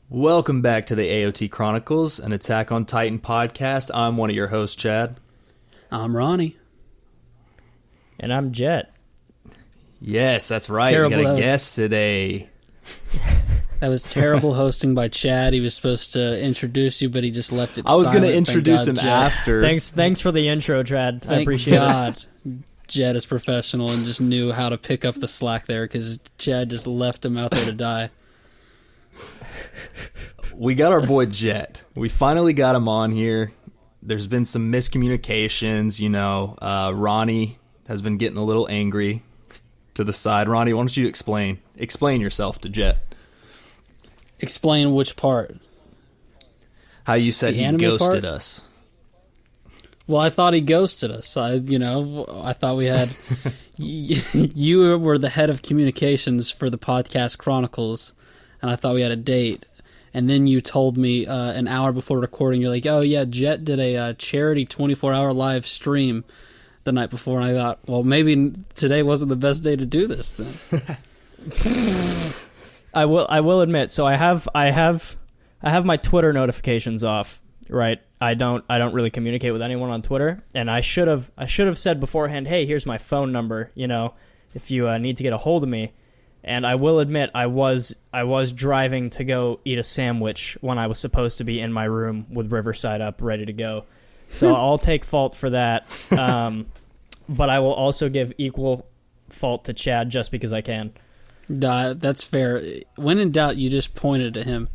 Welcome back to the AoT Chronicles, an Attack on Titan podcast. I'm one of your hosts, Chad. I'm Ronnie. And I'm Jett. Yes, that's right. Terrible We got a guest today. That was terrible hosting by Chad. He was supposed to introduce you, but he just left it I was silent. going to introduce him Jett. after. Thanks for the intro, Chad. I Thank appreciate God Jett is professional and just knew how to pick up the slack there because Chad just left him out there to die. We got our boy Jett. We finally got him on here. There's been some miscommunications, Ronnie has been getting a little angry to the side. Ronnie, why don't you explain yourself to Jett? Explain which part? How you said The he anime ghosted part? us. Well, I thought he ghosted us. I thought we had... you were the head of communications for the Podcast Chronicles, and I thought we had a date. And then you told me an hour before recording, you're like, oh yeah, Jett did a charity 24-hour live stream the night before. And I thought, well, maybe today wasn't the best day to do this then. I will admit, so I have my Twitter notifications off, right? I don't really communicate with anyone on Twitter, and I should have said beforehand, hey, here's my phone number, if you need to get a hold of me. And I will admit, I was driving to go eat a sandwich when I was supposed to be in my room with Riverside up, ready to go. So I'll take fault for that. But I will also give equal fault to Chad just because I can. That's fair. When in doubt, you just pointed to him.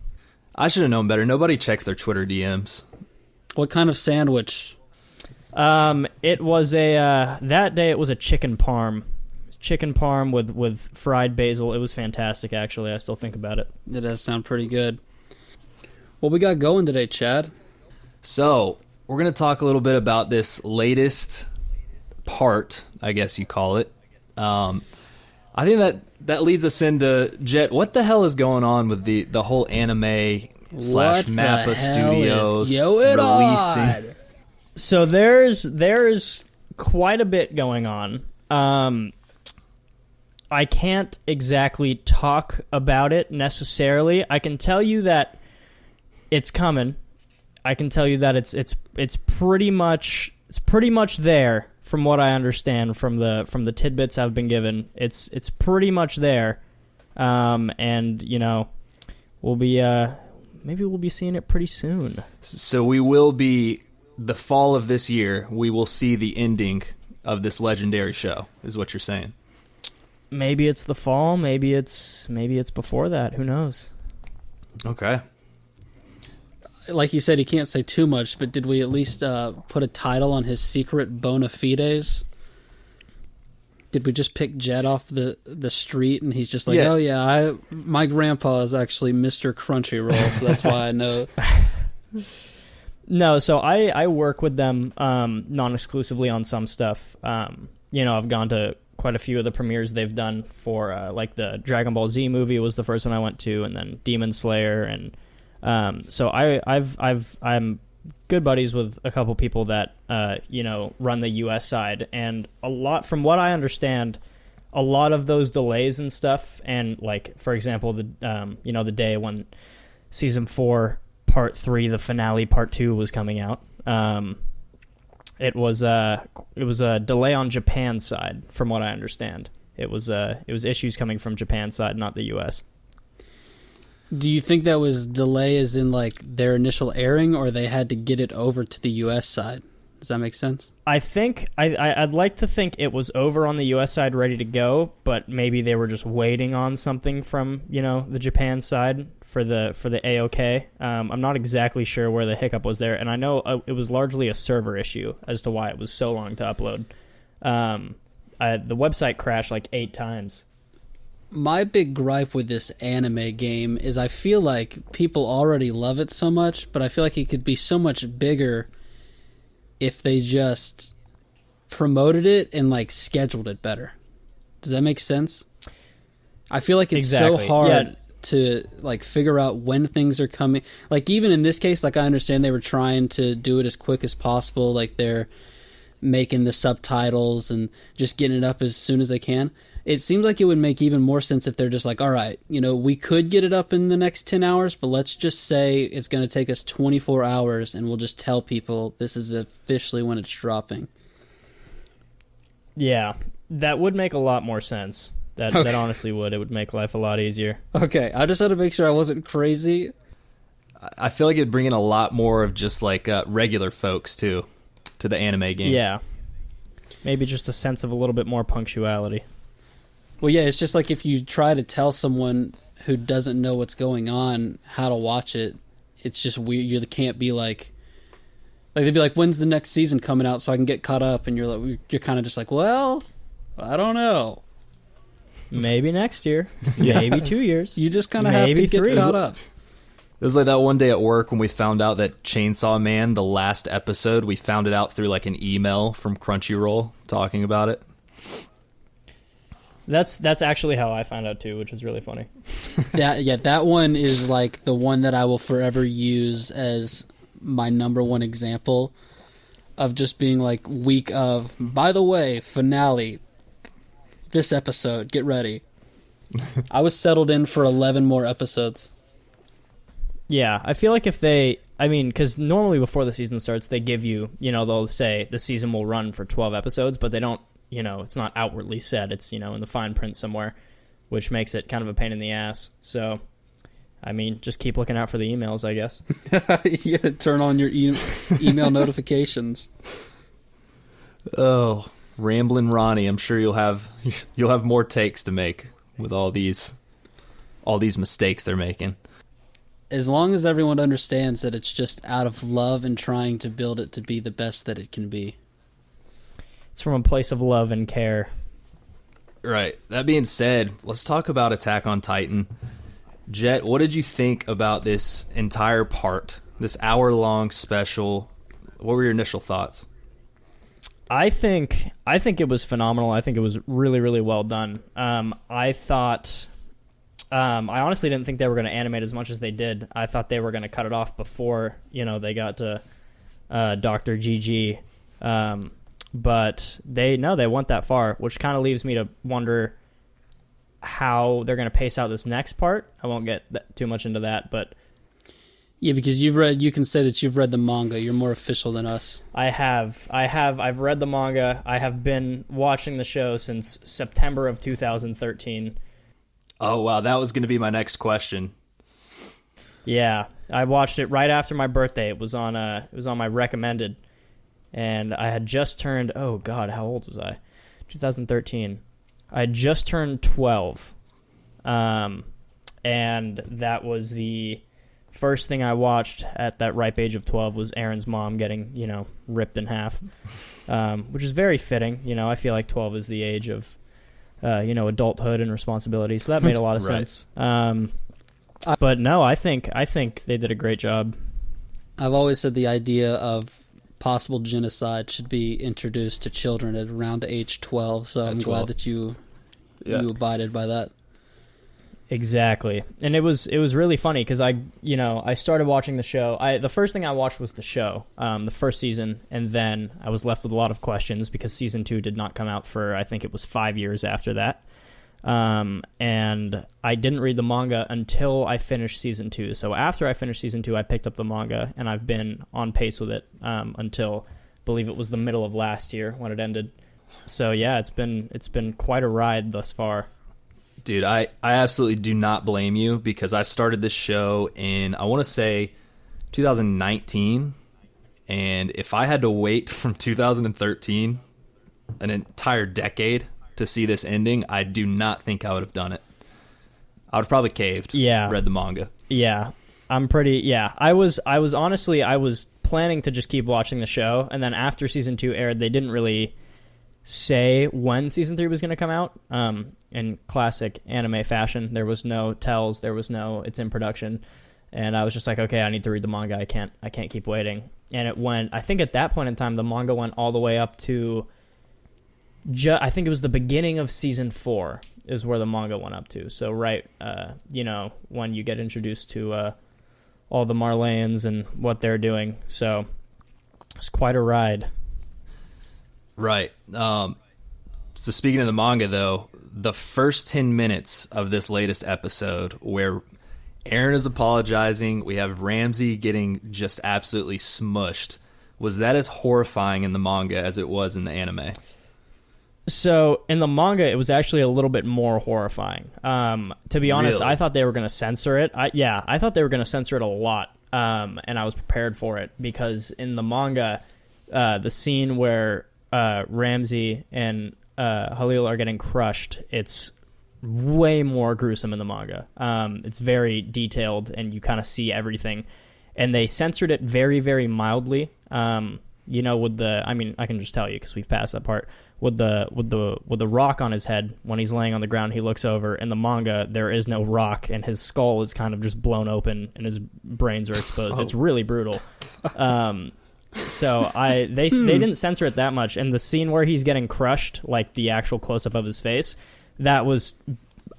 I should have known better. Nobody checks their Twitter DMs. What kind of sandwich? It was that day it was a chicken parm. Chicken parm with fried basil. It was fantastic, actually. I still think about it. It does sound pretty good. What we got going today, Chad? So, we're going to talk a little bit about this latest part, I guess you call it. I think that leads us into, Jett, what the hell is going on with the whole anime / Mappa Studios releasing? So there's quite a bit going on. I can't exactly talk about it necessarily. I can tell you that it's coming. I can tell you that it's pretty much there from what I understand from the tidbits I've been given. It's pretty much there, and we'll be maybe we'll be seeing it pretty soon. So we will be the fall of this year. We will see the ending of this legendary show. Is what you're saying? Maybe it's the fall. Maybe it's before that. Who knows? Okay. Like you said, he can't say too much, but did we at least put a title on his secret bona fides? Did we just pick Jett off the street and he's just like, oh yeah, my grandpa is actually Mr. Crunchyroll, so that's why I know. No, so I work with them non-exclusively on some stuff. I've gone to quite a few of the premieres they've done for like the Dragon Ball Z movie was the first one I went to, and then Demon Slayer, and so I'm good buddies with a couple people that run the US side, and from what I understand, a lot of those delays and stuff, and like for example the day when season 4 part 3, the finale part 2 was coming out. It was a delay on Japan's side, from what I understand. It was issues coming from Japan's side, not the U.S. Do you think that was delay as in like their initial airing, or they had to get it over to the U.S. side? Does that make sense? I think I'd like to think it was over on the U.S. side, ready to go, but maybe they were just waiting on something from the Japan side for the AoK. I'm not exactly sure where the hiccup was there, and I know it was largely a server issue as to why it was so long to upload. The website crashed like 8 times. My big gripe with this anime game is I feel like people already love it so much, but I feel like it could be so much bigger if they just promoted it and like scheduled it better. Does that make sense? I feel like it's so hard to like figure out when things are coming. Like even in this case, like I understand they were trying to do it as quick as possible. Like they're making the subtitles and just getting it up as soon as they can. It seems like it would make even more sense if they're just like, all right, we could get it up in the next 10 hours, but let's just say it's going to take us 24 hours and we'll just tell people this is officially when it's dropping. Yeah, that would make a lot more sense. That honestly would. It would make life a lot easier. Okay, I just had to make sure I wasn't crazy. I feel like it'd bring in a lot more of just like regular folks too to the anime game. Yeah. Maybe just a sense of a little bit more punctuality. Well, yeah, it's just like if you try to tell someone who doesn't know what's going on how to watch it, it's just weird. You can't be like they'd be like, when's the next season coming out so I can get caught up? And you're kind of just like, well, I don't know. Maybe next year. Maybe 2 years. You just kind of have to get caught up. It was like that one day at work when we found out that Chainsaw Man, the last episode, we found it out through like an email from Crunchyroll talking about it. That's actually how I found out too, which is really funny. That one is like the one that I will forever use as my number one example of just being like week of, by the way, finale, this episode, get ready. I was settled in for 11 more episodes. Yeah, I feel like because normally before the season starts, they give you, they'll say the season will run for 12 episodes, but they don't, it's not outwardly said. It's, in the fine print somewhere, which makes it kind of a pain in the ass. So, just keep looking out for the emails, I guess. Yeah, turn on your email notifications. Oh, Ramblin' Ronnie, I'm sure you'll have more takes to make with all these mistakes they're making. As long as everyone understands that it's just out of love and trying to build it to be the best that it can be. It's from a place of love and care. Right. That being said, let's talk about Attack on Titan. Jett, what did you think about this entire part, this hour-long special? What were your initial thoughts? I think it was phenomenal. I think it was really, really well done. I honestly didn't think they were going to animate as much as they did. I thought they were going to cut it off before, they got to Dr. GG. But they went that far, which kind of leaves me to wonder how they're going to pace out this next part. I won't get too much into that, but yeah, because you can say that you've read the manga. You're more official than us. I've read the manga. I have been watching the show since September of 2013. Oh, wow, that was going to be my next question. Yeah, I watched it right after my birthday. It was on my recommended, and I had just turned, oh God, how old was I? 2013. I had just turned 12, and that was the first thing I watched at that ripe age of 12 was Aaron's mom getting, ripped in half, which is very fitting. I feel like 12 is the age of adulthood and responsibility. So that made a lot of Right. sense. But no, I think they did a great job. I've always said the idea of possible genocide should be introduced to children at around age 12. So I'm glad that you abided by that. Exactly. And it was really funny because I started watching the show. The first thing I watched was the show, the first season, and then I was left with a lot of questions because season 2 did not come out for, I think it was 5 years after that. And I didn't read the manga until I finished season 2. So after I finished season 2, I picked up the manga, and I've been on pace with it until, I believe it was the middle of last year when it ended. So yeah, it's been quite a ride thus far. Dude, I absolutely do not blame you because I started this show in, I want to say, 2019. And if I had to wait from 2013, an entire decade, to see this ending, I do not think I would have done it. I would have probably caved. Yeah. Read the manga. Yeah. I was honestly, I was planning to just keep watching the show. And then after season 2 aired, they didn't really say when season 3 was going to come out. In classic anime fashion, there was no tells, there was no it's in production, and I was just like, okay, I need to read the manga. I can't keep waiting. And it went, I think at that point in time, the manga went all the way up to I think it was the beginning of season 4 is where the manga went up to. So right, when you get introduced to all the Marleyans and what they're doing. So it's quite a ride. Right. So speaking of the manga, though, the first 10 minutes of this latest episode where Aaron is apologizing, we have Ramsey getting just absolutely smushed. Was that as horrifying in the manga as it was in the anime? So in the manga, it was actually a little bit more horrifying. To be honest, Really? I thought they were going to censor it. I thought they were going to censor it a lot, and I was prepared for it because in the manga, the scene where Ramsey and Halil are getting crushed, it's way more gruesome in the manga. It's very detailed, and you kind of see everything. And they censored it very, very mildly. With I can just tell you because we've passed that part. With the rock on his head when he's laying on the ground, he looks over. In the manga, there is no rock, and his skull is kind of just blown open, and his brains are exposed. It's really brutal. So they didn't censor it that much, and the scene where he's getting crushed, like the actual close up of his face, that was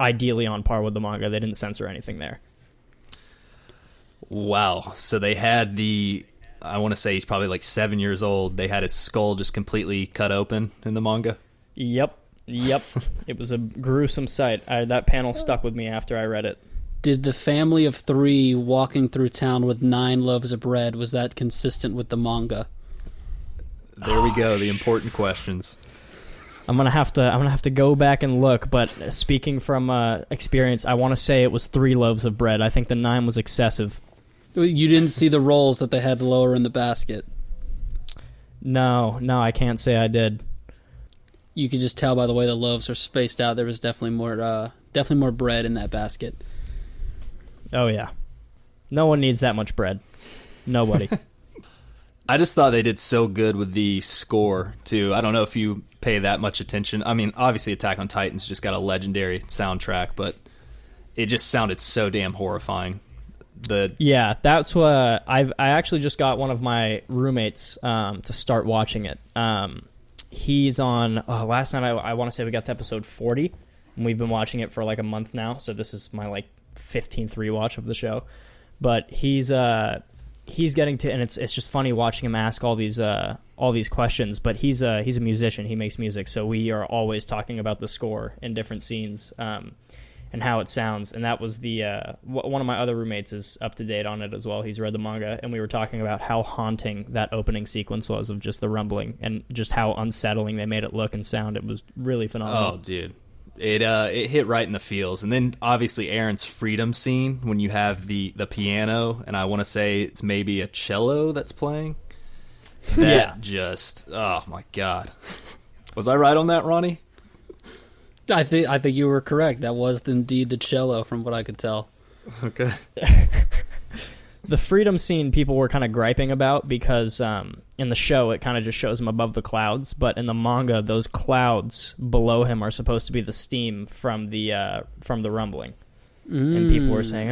ideally on par with the manga. They didn't censor anything there. Wow. So they had I want to say he's probably like 7 years old. They had his skull just completely cut open in the manga. Yep. It was a gruesome sight. That panel stuck with me after I read it. Did the family of 3 walking through town with 9 loaves of bread, was that consistent with the manga? There we go. The important questions. I'm gonna have to go back and look. But speaking from experience, I want to say it was 3 loaves of bread. I think the 9 was excessive. You didn't see the rolls that they had lower in the basket. No, I can't say I did. You could just tell by the way the loaves are spaced out. There was definitely more bread in that basket. Oh yeah, no one needs that much bread. Nobody. I just thought they did so good with the score too. I don't know if you pay that much attention. I mean, obviously Attack on Titan's just got a legendary soundtrack, but it just sounded so damn horrifying. That's what I actually just got one of my roommates to start watching it. He's on last night. I want to say we got to episode 40, and we've been watching it for like a month now. So this is my like 15th rewatch of the show. But he's getting to, and it's just funny watching him ask all these questions. But he's a musician. He makes music, so we are always talking about the score in different scenes. And how it sounds, and that was one of my other roommates is up to date on it as well. He's read the manga, and we were talking about how haunting that opening sequence was of just the rumbling and just how unsettling they made it look and sound. It was really phenomenal. Oh, dude, it hit right in the feels. And then obviously Aaron's freedom scene when you have the piano, and I want to say it's maybe a cello that's playing. That just oh my god, was I right on that, Ronnie? I think you were correct. That was indeed the cello, from what I could tell. Okay. The freedom scene people were kind of griping about because in the show it kind of just shows him above the clouds, but in the manga those clouds below him are supposed to be the steam from the rumbling. And people were saying,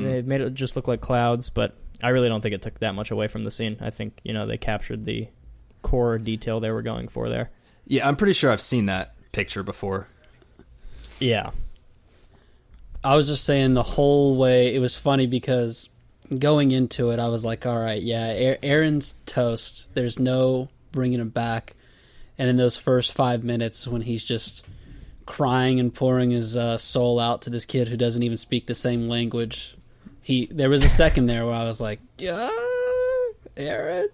they made it just look like clouds, but I really don't think it took that much away from the scene. I think they captured the core detail they were going for there. Yeah, I'm pretty sure I've seen that picture before. Yeah. I was just saying the whole way, it was funny because going into it, I was like, all right, yeah, Aaron's toast. There's no bringing him back. And in those first 5 minutes when he's just crying and pouring his soul out to this kid who doesn't even speak the same language, there was a second there where I was like, yeah, Aaron.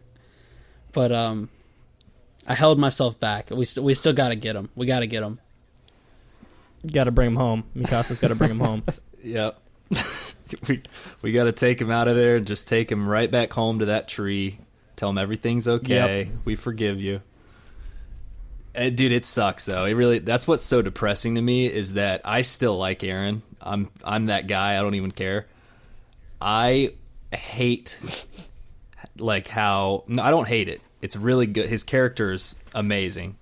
But I held myself back. We still got to get him. We got to get him. Got to bring him home. Mikasa's got to bring him home. Yep. we got to take him out of there and just take him right back home to that tree. Tell him everything's okay. Yep. We forgive you. Dude, it sucks though. It really. That's what's so depressing to me is that I still like Aaron. I'm that guy. I don't even care. I hate like how. No, I don't hate it. It's really good. His character's amazing.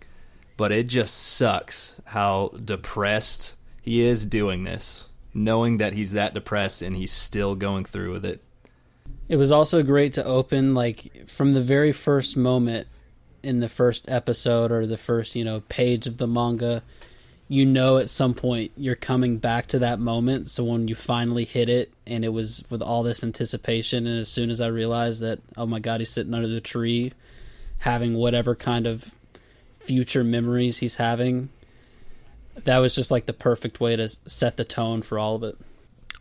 But it just sucks how depressed he is doing this, knowing that he's that depressed and he's still going through with it. It was also great to open, like, from the very first moment in the first episode or the first, page of the manga, at some point you're coming back to that moment. So when you finally hit it, and it was with all this anticipation, and as soon as I realized that, oh my God, he's sitting under the tree having whatever kind of future memories he's having, That was just like the perfect way to set the tone for all of it.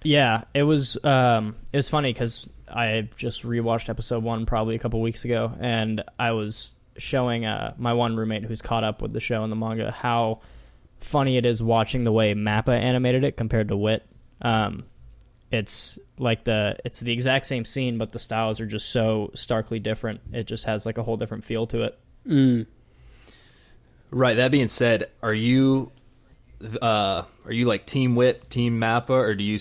Yeah, it was funny because I just rewatched episode 1 probably a couple weeks ago, and I was showing my one roommate who's caught up with the show and the manga how funny it is watching the way Mappa animated it compared to Wit. It's like it's the exact same scene, but the styles are just so starkly different. It just has like a whole different feel to it. Mm. Right. That being said, are you like Team Wit, Team Mappa, or do you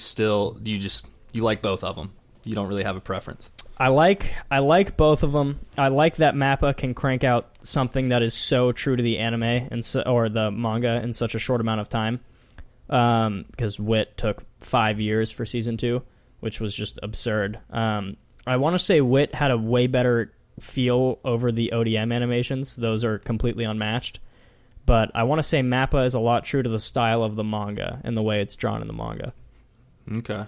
like both of them? You don't really have a preference. I like both of them. I like that Mappa can crank out something that is so true to the anime or the manga in such a short amount of time. Because Wit took 5 years for season 2, which was just absurd. I want to say Wit had a way better feel over the ODM animations. Those are completely unmatched. But I want to say Mappa is a lot true to the style of the manga and the way it's drawn in the manga. Okay.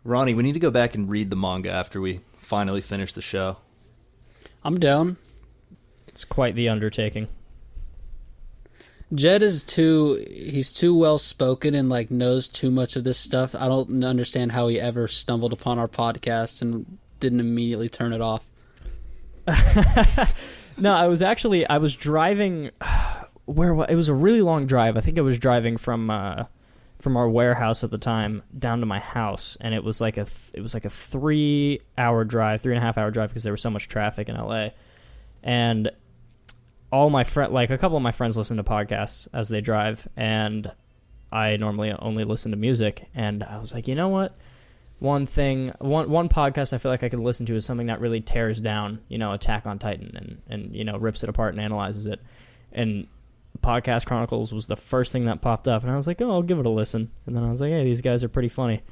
Ronnie, we need to go back and read the manga after we finally finish the show. I'm down. It's quite the undertaking. Jett is he's too well spoken and like knows too much of this stuff. I don't understand how he ever stumbled upon our podcast and didn't immediately turn it off. No, I was driving it was a really long drive. I think I was driving from our warehouse at the time down to my house, and it was like a 3-hour drive, 3.5-hour drive because there was so much traffic in LA. And all my a couple of my friends listen to podcasts as they drive, and I normally only listen to music. And I was like, you know what? One podcast I feel like I could listen to is something that really tears down, Attack on Titan and rips it apart and analyzes it. And Podcast Chronicles was the first thing that popped up, and I was like, oh, I'll give it a listen. And then I was like, hey, these guys are pretty funny.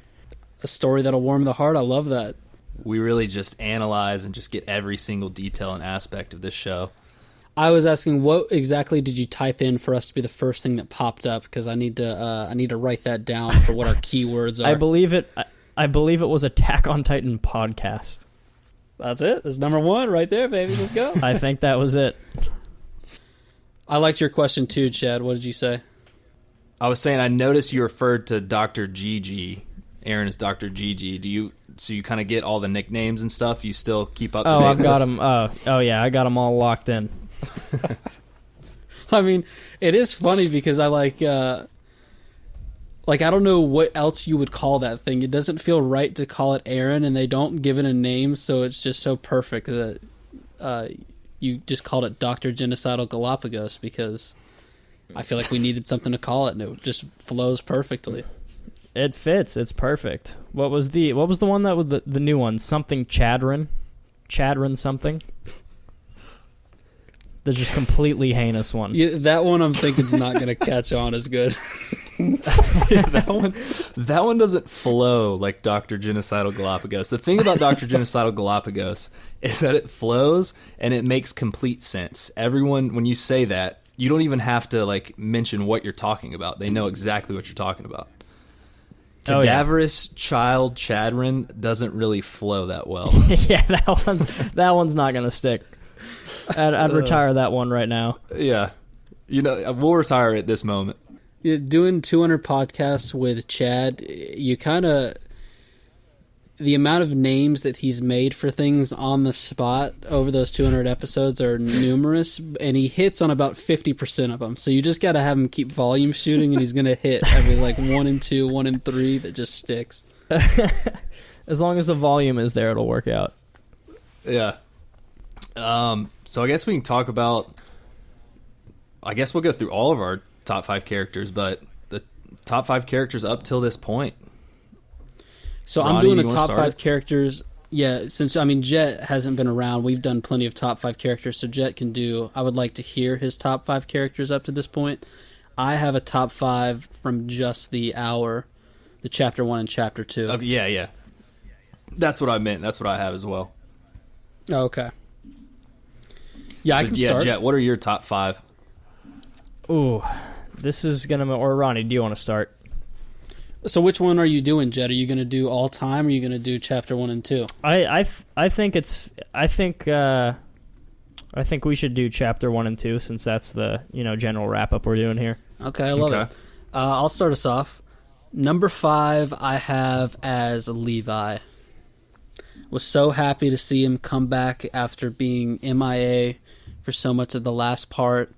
A story that'll warm the heart. I love that. We really just analyze and just get every single detail and aspect of this show. I was asking, what exactly did you type in for us to be the first thing that popped up? Because I need to write that down for what our keywords are. I believe it was Attack on Titan podcast. That's it. That's number 1 right there, baby. Let's go. I think that was it. I liked your question too, Chad. What did you say? I was saying I noticed you referred to Dr. Gigi. Aaron is Dr. Gigi. So you kind of get all the nicknames and stuff? You still keep up to date? Oh, I've got them. Oh, yeah, I got them all locked in. I mean, it is funny because I I don't know what else you would call that thing. It doesn't feel right to call it Aaron, and they don't give it a name, so it's just so perfect that you just called it Dr. Genocidal Galapagos because I feel like we needed something to call it, and it just flows perfectly. It fits. It's perfect. What was the one that was the new one? Something Chadron something. The just completely heinous one. Yeah, that one I'm thinking is not going to catch on as good. That one doesn't flow like Dr. Genocidal Galapagos. The thing about Dr. Genocidal Galapagos is that it flows and it makes complete sense. Everyone, when you say that, you don't even have to mention what you're talking about. They know exactly what you're talking about. Cadaverous Child Chadron doesn't really flow that well. Yeah, that one's not going to stick. I'd retire that one right now. Yeah. We'll retire it at this moment. Yeah, doing 200 podcasts with Chad, you kind of... The amount of names that he's made for things on the spot over those 200 episodes are numerous, and he hits on about 50% of them. So you just got to have him keep volume shooting, and he's going to hit every 1 and 2, 1 and 3 that just sticks. As long as the volume is there, it'll work out. Yeah. So I guess we can talk about... I guess we'll go through all of our top 5 characters, but the top 5 characters up till this point. So Ronnie, I'm doing the top 5 it? characters. Yeah, since Jett hasn't been around, we've done plenty of top 5 characters, so Jett can do... I would like to hear his top 5 characters up to this point. I have a top 5 from just the hour, the chapter 1 and chapter 2. Okay, yeah. That's what I meant. That's what I have as well. Oh, okay. Yeah, I can start. Jett, what are your top 5? Ooh, this is going to... Or Ronnie, do you want to start? So which one are you doing, Jett? Are you going to do all time, or are you going to do chapter 1 and 2? I think we should do chapter 1 and 2 since that's the general wrap up we're doing here. Okay, I love it. I'll start us off. Number 5, I have as Levi. Was so happy to see him come back after being MIA for so much of the last part.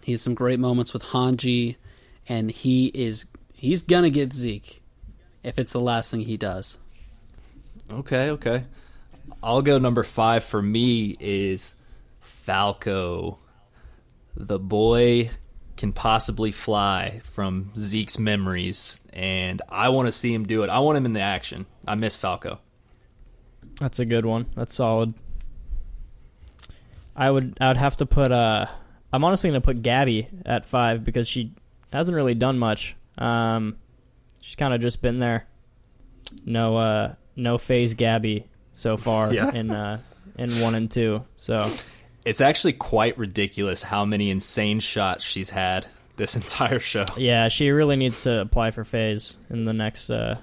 He had some great moments with Hanji, and he's gonna get Zeke if it's the last thing he does. Okay. I'll go number 5 for me is Falco. The boy can possibly fly from Zeke's memories, and I want to see him do it. I want him in the action. I miss Falco. That's a good one. That's solid. I would have to put I'm honestly going to put Gabby at 5 because she hasn't really done much. She's kind of just been there. No phase Gabby so far in 1 and 2. So it's actually quite ridiculous how many insane shots she's had this entire show. Yeah, she really needs to apply for phase in the next the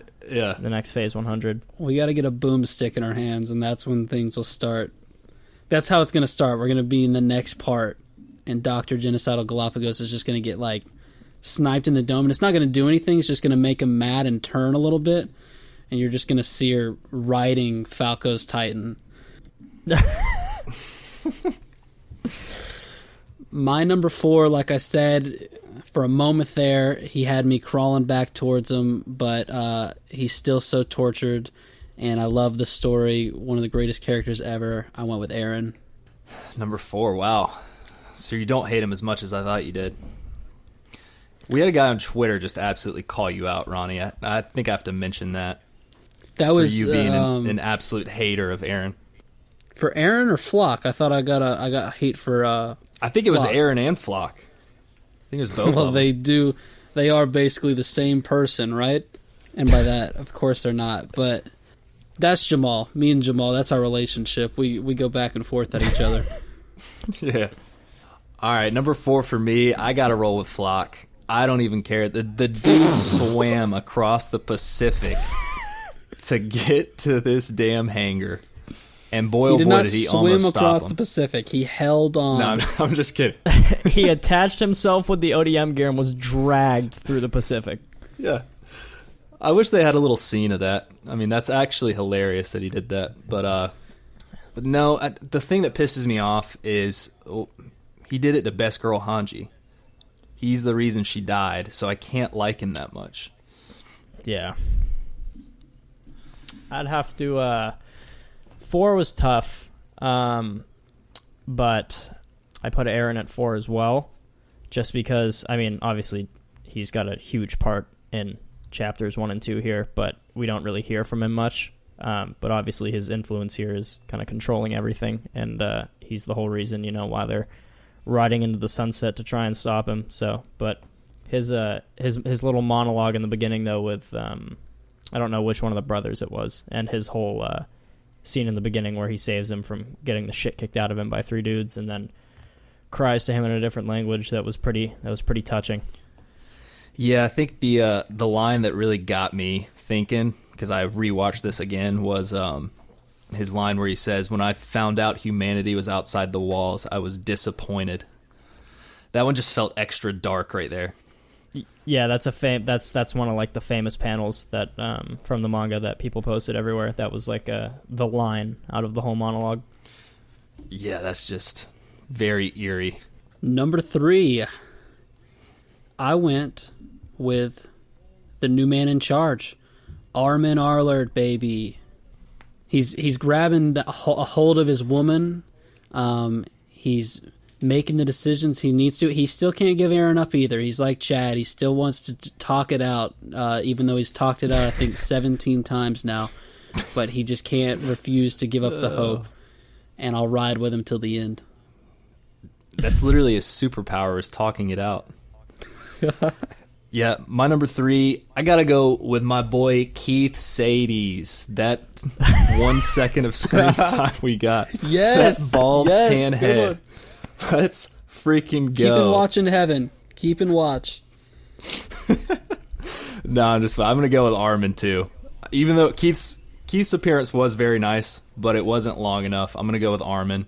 next phase 100. We got to get a boomstick in our hands, and that's when things will start. That's how it's going to start. We're going to be in the next part, and Dr. Genocidal Galapagos is just going to get, like, sniped in the dome, and it's not going to do anything. It's just going to make him mad and turn a little bit, and you're just going to see her riding Falco's Titan. My number 4, like I said, for a moment there, he had me crawling back towards him, but he's still so tortured, and I love the story. One of the greatest characters ever. I went with Aaron. Number 4, wow. So you don't hate him as much as I thought you did. We had a guy on Twitter just absolutely call you out, Ronnie. I think I have to mention that. That was for you being an absolute hater of Aaron. For Aaron or Flock? I thought I got hate for. I think it was Flock. Aaron and Flock. I think it was both. Well, of them. they are basically the same person, right? And by that, of course, they're not. But that's Jamal. Me and Jamal. That's our relationship. We go back and forth at each other. Yeah. All right, number 4 for me. I got to roll with Flock. I don't even care. The dude swam across the Pacific to get to this damn hangar. And boy, oh boy, did he almost stop him. He did not swim across the Pacific. He held on. No, I'm just kidding. He attached himself with the ODM gear and was dragged through the Pacific. Yeah. I wish they had a little scene of that. I mean, that's actually hilarious that he did that. But no, the thing that pisses me off is he did it to Best Girl Hanji. He's the reason she died, so I can't like him that much. Yeah. I'd have to... 4 was tough, but I put Aaron at 4 as well, just because, I mean, obviously he's got a huge part in chapters 1 and 2 here, but we don't really hear from him much. But obviously his influence here is kind of controlling everything, and he's the whole reason, why they're riding into the sunset to try and stop him. So, but his little monologue in the beginning, though, with I don't know which one of the brothers it was, and his whole scene in the beginning where he saves him from getting the shit kicked out of him by 3 dudes, and then cries to him in a different language. That was pretty touching. Yeah, I think the line that really got me thinking, because I rewatched this again, was his line where he says, "When I found out humanity was outside the walls, I was disappointed." That one just felt extra dark right there. Yeah, that's one of like the famous panels that from the manga that people posted everywhere. That was like the line out of the whole monologue. Yeah, that's just very eerie. Number 3, I went with the new man in charge, Armin Arlert, baby. He's grabbing a hold of his woman. He's making the decisions he needs to. He still can't give Aaron up either. He's like Chad. He still wants to talk it out, even though he's talked it out, I think, 17 times now. But he just can't refuse to give up the hope. And I'll ride with him till the end. That's literally his superpower, is talking it out. Yeah, my number 3, I got to go with my boy Keith Sades. That 1 second of screen time we got. Yes. That bald tan head. Let's freaking go. Keep in watch in heaven. Keep in watch. No, I'm going to go with Armin too. Even though Keith's appearance was very nice, but it wasn't long enough. I'm going to go with Armin.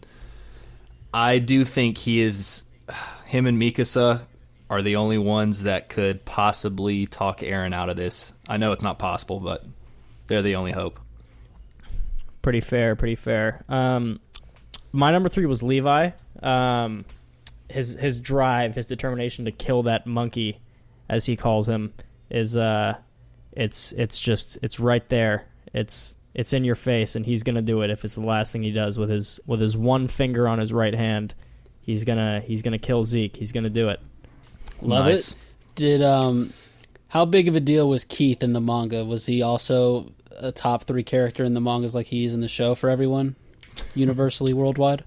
I do think him and Mikasa are the only ones that could possibly talk Aaron out of this. I know it's not possible, but they're the only hope. Pretty fair. My number 3 was Levi. His drive, his determination to kill that monkey, as he calls him, is it's right there. It's in your face, and he's gonna do it if it's the last thing he does with his one finger on his right hand. He's gonna kill Zeke. He's gonna do it. Love it. Did how big of a deal was Keith in the manga? Was he also a top 3 character in the mangas like he is in the show for everyone, universally worldwide?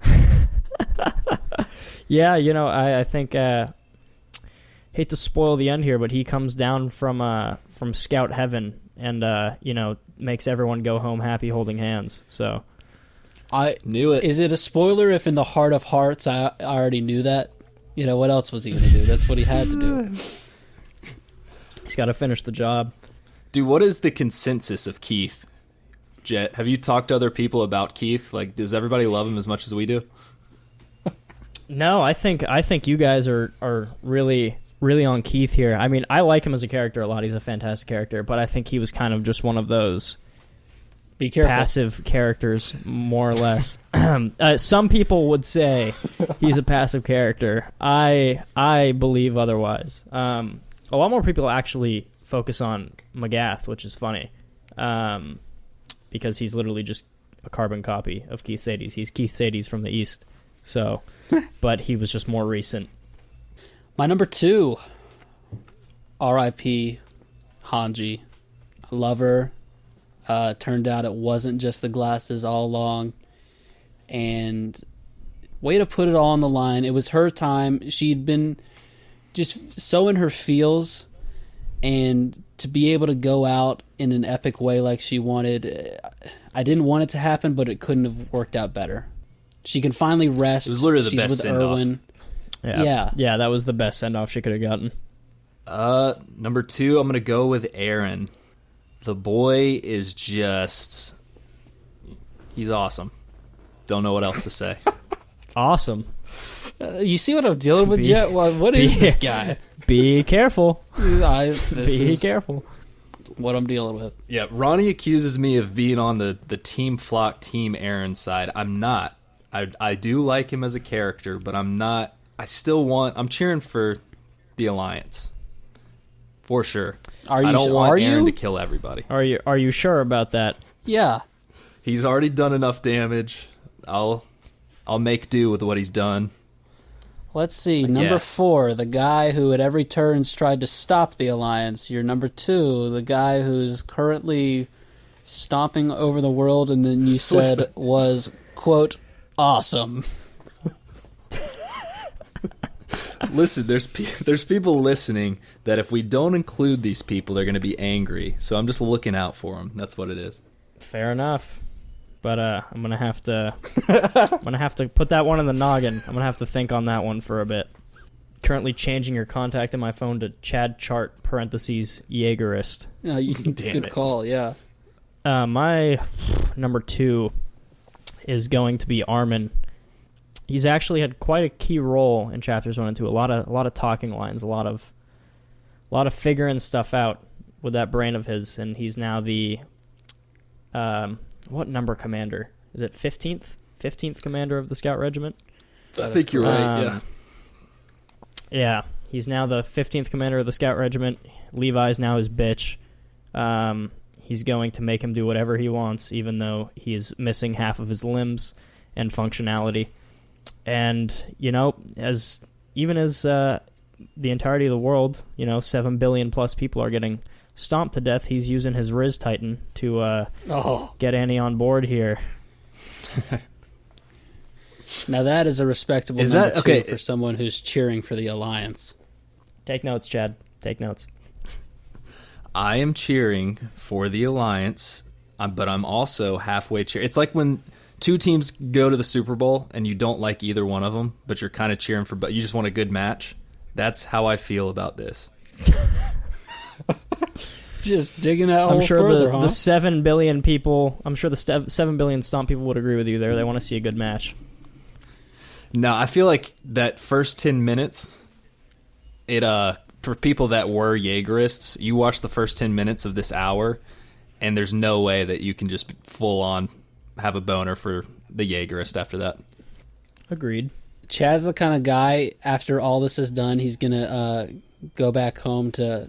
Yeah, I think hate to spoil the end here, but he comes down from Scout Heaven and makes everyone go home happy, holding hands. So I knew it. Is it a spoiler if in the heart of hearts I already knew that? What else was he going to do? That's what he had to do. He's got to finish the job. Dude, what is the consensus of Keith? Jett, have you talked to other people about Keith? Like, does everybody love him as much as we do? No, I think you guys are really on Keith here. I mean, I like him as a character a lot. He's a fantastic character, but I think he was kind of just one of those Be careful. passive characters, more or less. Some people would say he's a passive character. I believe otherwise. A lot more people actually focus on Magath, which is funny, because he's literally just a carbon copy of Keith Sadie's. He's Keith Sadie's from the East, so, but he was just more recent. My number 2, R.I.P. Hanji. I love her. Turned out it wasn't just the glasses all along. And way to put it all on the line. It was her time. She'd been just so in her feels. And to be able to go out in an epic way like she wanted, I didn't want it to happen, but it couldn't have worked out better. She can finally rest. It was literally the She's best with send-off. Erwin. Yeah, that was the best send-off she could have gotten. Number 2, I'm going to go with Aaron. The boy is just... he's awesome. Don't know what else to say. Awesome. You see what I'm dealing with, Jett? What is this guy? Be careful. This Be is careful. what I'm dealing with. Yeah, Ronnie accuses me of being on the Team Flock, Team Aaron side. I'm not. I do like him as a character, but I'm not. I'm cheering for the Alliance. For sure. I don't want Aaron to kill everybody. Are you sure about that? Yeah. He's already done enough damage. I'll make do with what he's done. Let's see. Number 4, the guy who at every turns tried to stop the Alliance. Your number 2, the guy who's currently stomping over the world, and then you said was, quote, awesome. Listen, there's people listening that if we don't include these people, they're going to be angry. So I'm just looking out for them. That's what it is. Fair enough. But I'm gonna have to put that one in the noggin. I'm gonna have to think on that one for a bit. Currently changing your contact in my phone to Chad Chart parentheses Jaegerist. Yeah, good call. Yeah. My number 2 is going to be Armin. He's actually had quite a key role in chapters 1 and 2. A lot of talking lines, a lot of figuring stuff out with that brain of his, and he's now the what number commander? Is it 15th? 15th commander of the Scout Regiment? I think you're right, yeah. Yeah, he's now the 15th commander of the Scout Regiment. Levi's now his bitch. He's going to make him do whatever he wants, even though he's missing half of his limbs and functionality. And, as the entirety of the world, 7 billion plus people are getting stomped to death, he's using his Riz Titan to get Annie on board here. Now that is a respectable number 2 for someone who's cheering for the Alliance. Take notes, Chad. Take notes. I am cheering for the Alliance, but I'm also halfway cheering. It's like when two teams go to the Super Bowl and you don't like either one of them, but you're kind of cheering for, but you just want a good match. That's how I feel about this. Just digging that I'm sure further, the 7 billion people, I'm sure the 7 billion stomp people would agree with you there. They want to see a good match. No, I feel like that first 10 minutes, it for people that were Jaegerists, you watch the first 10 minutes of this hour, and there's no way that you can just full on have a boner for the Jaegerist after that. Agreed. Chad's the kind of guy, after all this is done, he's going to go back home to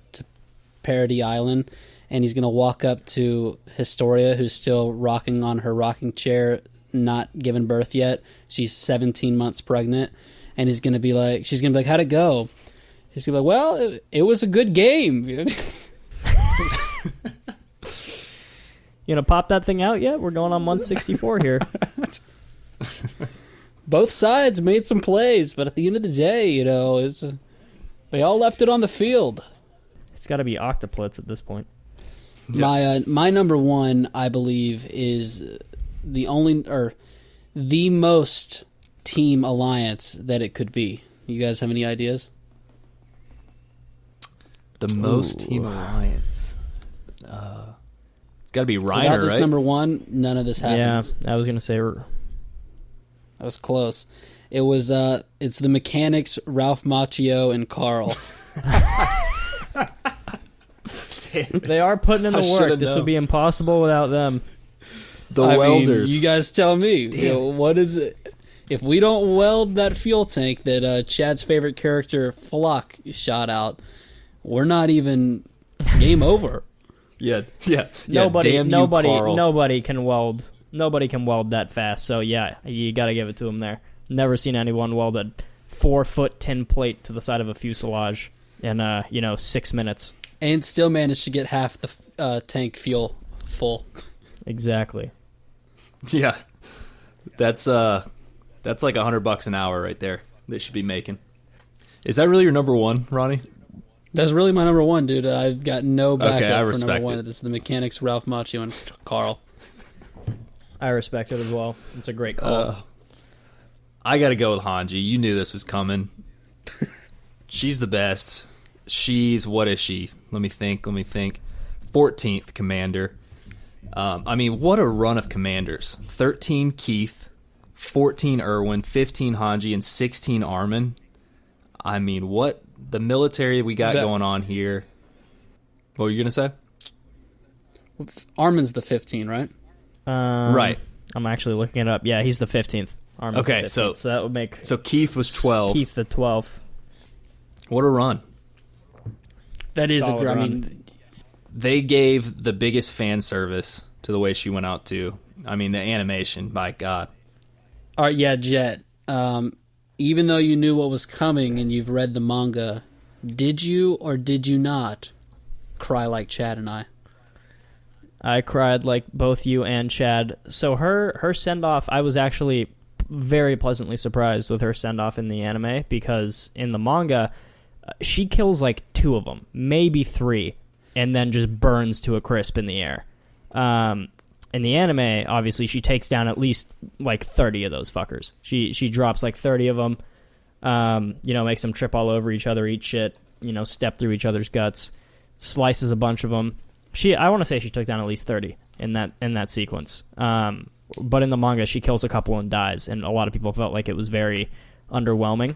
Parody Island, and he's going to walk up to Historia, who's still rocking on her rocking chair, not given birth yet. She's 17 months pregnant, and he's going to be like, she's going to be like, how'd it go? He's going to be like, well, it was a good game. You gonna pop that thing out yet? We're going on month 64 here. Both sides made some plays, but at the end of the day, they all left it on the field. It's got to be octuplets at this point. Yep. My number one, I believe, is the most team alliance that it could be. You guys have any ideas? The most team alliance. It's got to be Reiner, Without this right? number one, none of this happens. Yeah, I was gonna say. That was close. It's the mechanics, Ralph Macchio and Carl. They are putting in the work. This would be impossible without them. The welders. You guys tell me. What is it? If we don't weld that fuel tank that Chad's favorite character, Flock, shot out, we're not even game over. Yeah. Nobody Carl. can weld. Nobody can weld that fast. So yeah, you got to give it to them there. Never seen anyone weld a 4-foot tin plate to the side of a fuselage in 6 minutes. And still managed to get half the tank fuel full. Exactly. Yeah, that's like $100 an hour right there. They should be making. Is that really your number one, Ronnie? That's really my number one, dude. I've got no backup for number one. It. It's the mechanics, Ralph Macchio and Carl. I respect it as well. It's a great call. I got to go with Hanji. You knew this was coming. She's the best. What is she? Let me think. 14th commander. What a run of commanders. 13 Keith, 14 Irwin, 15 Hanji, and 16 Armin. What the military we got going on here. What were you going to say? Armin's the 15, right? Right. I'm actually looking it up. Yeah, he's the 15th. Armin's okay, the 15th, so that would make... So Keith was 12. Keith the 12th. What a run. That is Solid a run. run. They gave the biggest fan service to the way she went out, too. The animation, by God. All right, yeah, Jett. Even though you knew what was coming and you've read the manga, did you or did you not cry like Chad and I? I cried like both you and Chad. So her send-off, I was actually very pleasantly surprised with her send-off in the anime, because in the manga, she kills like 2 of them, maybe 3, and then just burns to a crisp in the air. In the anime, obviously, she takes down at least like 30 of those fuckers. She drops like 30 of them, makes them trip all over each other, eat shit, step through each other's guts, slices a bunch of them. I want to say she took down at least 30 in that sequence. But in the manga, she kills a couple and dies, and a lot of people felt like it was very underwhelming.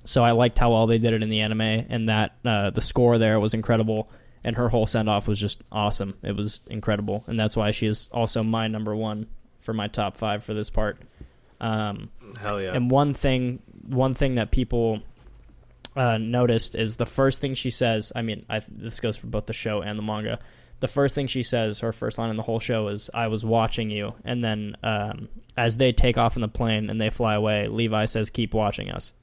So I liked how well they did it in the anime, and that the score there was incredible, and her whole send-off was just awesome. It was incredible, and that's why she is also my number one for my top 5 for this part. Hell yeah. And one thing that people noticed is the first thing she says, this goes for both the show and the manga, the first thing she says, her first line in the whole show is, "I was watching you," and then as they take off in the plane and they fly away, Levi says, "Keep watching us."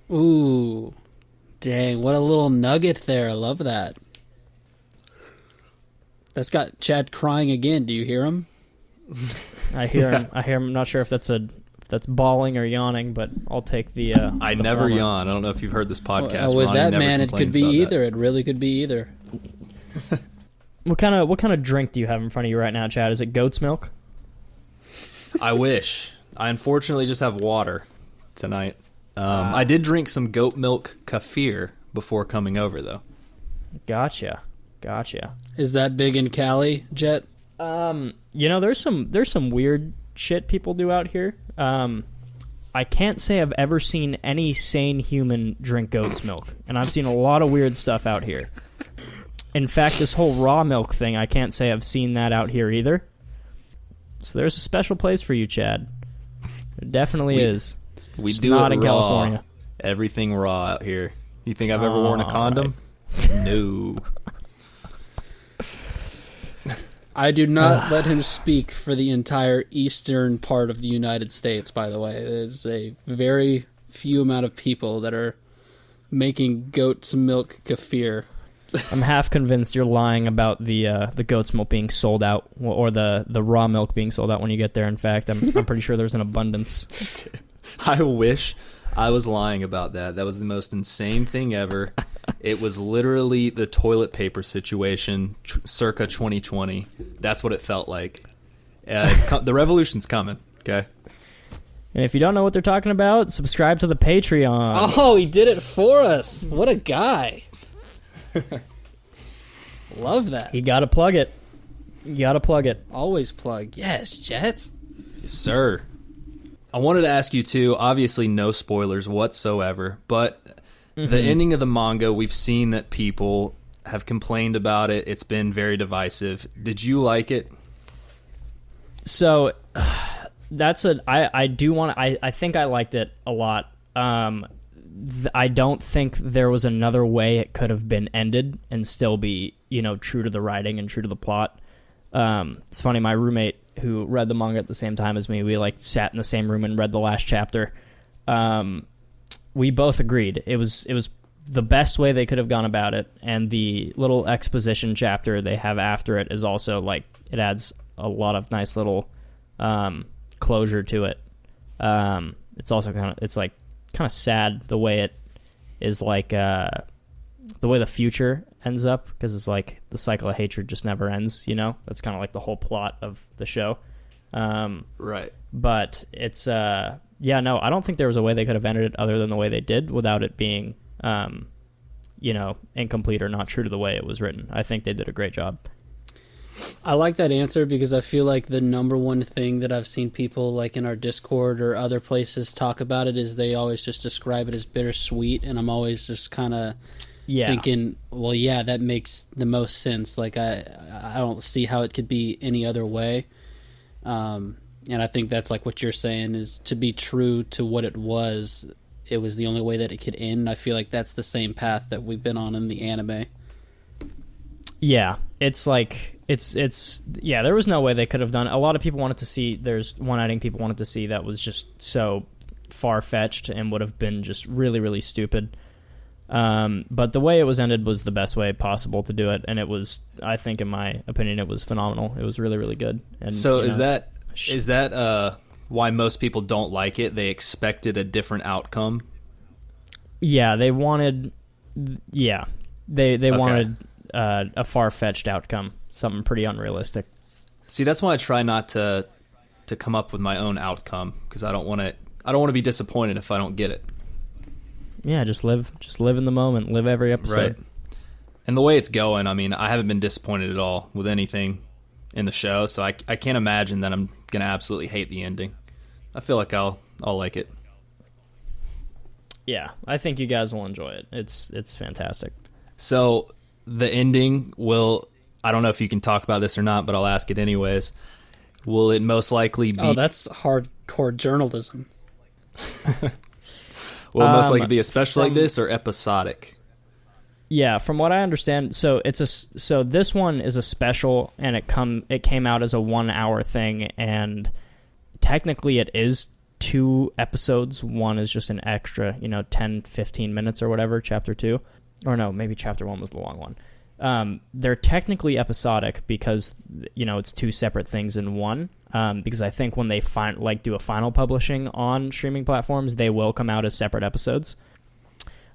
Ooh, dang, what a little nugget there. I love that. That's got Chad crying again. Do you hear him? I hear him. I'm not sure if that's bawling or yawning, but I'll take the I the never former. yawn. I don't know if you've heard this podcast. With Ronnie that never man, it could complains be about either. that. It really could be either. What kind of drink do you have in front of you right now, Chad? Is it goat's milk? I wish. I unfortunately just have water tonight. I did drink some goat milk kefir before coming over, though. Gotcha. Is that big in Cali, Jett? There's some weird shit people do out here. I can't say I've ever seen any sane human drink goat's milk, and I've seen a lot of weird stuff out here. In fact, this whole raw milk thing, I can't say I've seen that out here either. So there's a special place for you, Chad. There definitely is. We It's do not it in raw. California. Everything raw out here. You think I've ever worn a condom? No. I do not let him speak for the entire eastern part of the United States, by the way. There's a very few amount of people that are making goat's milk kefir. I'm half convinced you're lying about the goat's milk being sold out, or the raw milk being sold out when you get there. In fact, I'm pretty sure there's an abundance. I wish I was lying about that. That was the most insane thing ever. It was literally the toilet paper situation circa 2020. That's what it felt like. The revolution's coming, okay? And if you don't know what they're talking about, subscribe to the Patreon. Oh, he did it for us. What a guy. Love that. You gotta plug it. You gotta plug it. Always plug. Yes, Jett. Yes, sir. I wanted to ask you, too, obviously no spoilers whatsoever, but the ending of the manga, we've seen that people have complained about it. It's been very divisive. Did you like it? So, I think I liked it a lot. I don't think there was another way it could have been ended and still be, true to the writing and true to the plot. It's funny, my roommate who read the manga at the same time as me, we sat in the same room and read the last chapter. We both agreed it was the best way they could have gone about it, and the little exposition chapter they have after it is also it adds a lot of nice little closure to it. It's also kind of sad the way it is the way the future ends up, because it's the cycle of hatred just never ends. That's kind of the whole plot of the show. Right. But it's I don't think there was a way they could have ended it other than the way they did, without it being incomplete or not true to the way it was written. I think they did a great job. I like that answer because I feel like the number one thing that I've seen people in our Discord or other places talk about it is they always just describe it as bittersweet, and I'm always just kind of thinking, well, yeah, that makes the most sense. I don't see how it could be any other way. And I think that's what you're saying is to be true to what it was the only way that it could end. I feel like that's the same path that we've been on in the anime. Yeah, it's there was no way they could have done it. A lot of people wanted to see, there's one ending people wanted to see that was just so far-fetched and would have been just really, really stupid. But the way it was ended was the best way possible to do it, and it was, I think, in my opinion, it was phenomenal. It was really, really good. And so is that why most people don't like it? They expected a different outcome? Yeah, they wanted... Yeah, they wanted a far-fetched outcome, something pretty unrealistic. See, that's why I try not to come up with my own outcome, because I don't want to be disappointed if I don't get it. Yeah, just live in the moment, live every episode. Right. And the way it's going, I haven't been disappointed at all with anything in the show, so I can't imagine that I'm going to absolutely hate the ending. I feel like I'll like it. Yeah, I think you guys will enjoy it. It's fantastic. So the ending I don't know if you can talk about this or not, but I'll ask it anyways. Will it most likely be... Oh, that's hardcore journalism. Will it most likely be a special like this or episodic? Yeah, from what I understand, so this one is a special, and it came out as a 1 hour thing, and technically it is 2 episodes. One is just an extra, 10, 15 minutes or whatever, chapter 2. Or no, maybe chapter 1 was the long one. They're technically episodic because, it's 2 separate things in one. Because I think when they do a final publishing on streaming platforms, they will come out as separate episodes.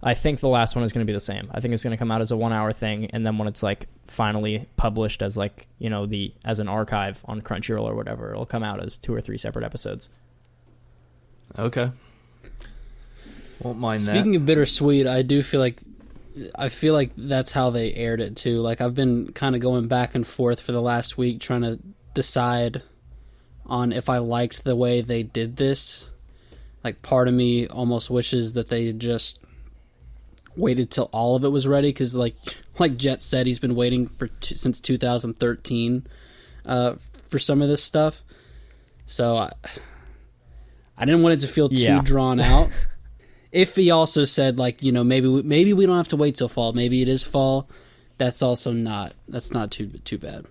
I think the last one is going to be the same. I think it's going to come out as a 1 hour thing, and then when it's finally published as as an archive on Crunchyroll or whatever, it'll come out as 2 or 3 separate episodes. Okay. Won't mind that. Speaking of bittersweet, I feel like that's how they aired it too. I've been kind of going back and forth for the last week trying to decide on if I liked the way they did this. Like, part of me almost wishes that they had just waited till all of it was ready, because like Jett said, he's been waiting since 2013 for some of this stuff. So I didn't want it to feel too drawn out. If he also said, like, you know, maybe we don't have to wait till fall, maybe it is fall, that's not too bad.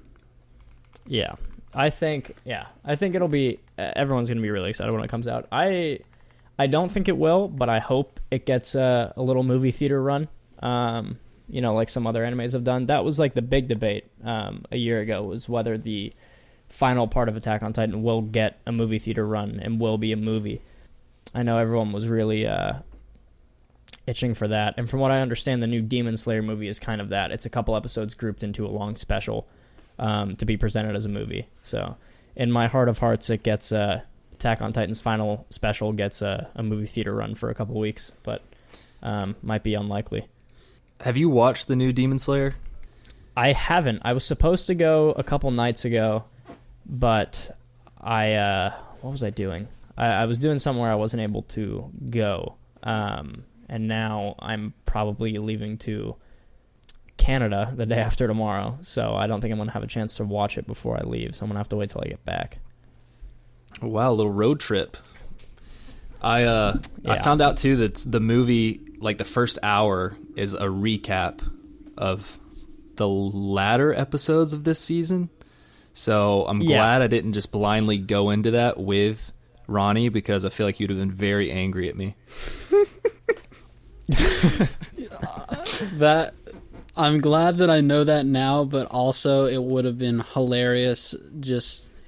Yeah. I think it'll be, everyone's going to be really excited when it comes out. I don't think it will, but I hope it gets a little movie theater run, you know, like some other animes have done. That was like the big debate a year ago, was whether the final part of Attack on Titan will get a movie theater run and will be a movie. I know everyone was really itching for that, and from what I understand, the new Demon Slayer movie is kind of that. It's a couple episodes grouped into a long special to be presented as a movie. So in my heart of hearts, it gets Attack on Titan's final special gets a movie theater run for a couple weeks, but might be unlikely. Have you watched the new Demon Slayer? I haven't. I was supposed to go a couple nights ago, but what was I doing? I was doing something where I wasn't able to go, and now I'm probably leaving to Canada the day after tomorrow, so I don't think I'm going to have a chance to watch it before I leave, so I'm going to have to wait till I get back. Wow, a little road trip. I found out too that the movie, like the first hour, is a recap of the latter episodes of this season. So I'm glad I didn't just blindly go into that with Ronnie, because I feel like you'd have been very angry at me. I'm glad that I know that now, but also it would have been hilarious.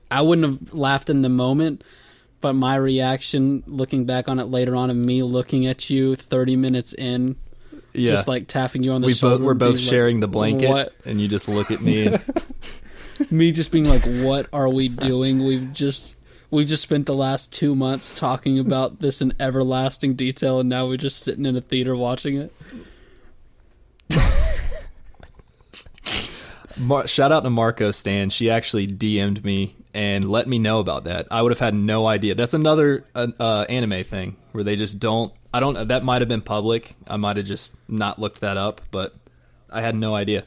I wouldn't have laughed in the moment, but my reaction looking back on it later on, of me looking at you 30 minutes in, just like tapping you on the shoulder. We're both sharing the blanket, what? And you just look at me. And me just being like, what are we doing? We've just spent the last 2 months talking about this in everlasting detail, and now we're just sitting in a theater watching it. Shout out to Marco Stan. She actually DM'd me and let me know about that. I would have had no idea. That's another anime thing where they just don't. That might have been public. I might have just not looked that up, but I had no idea.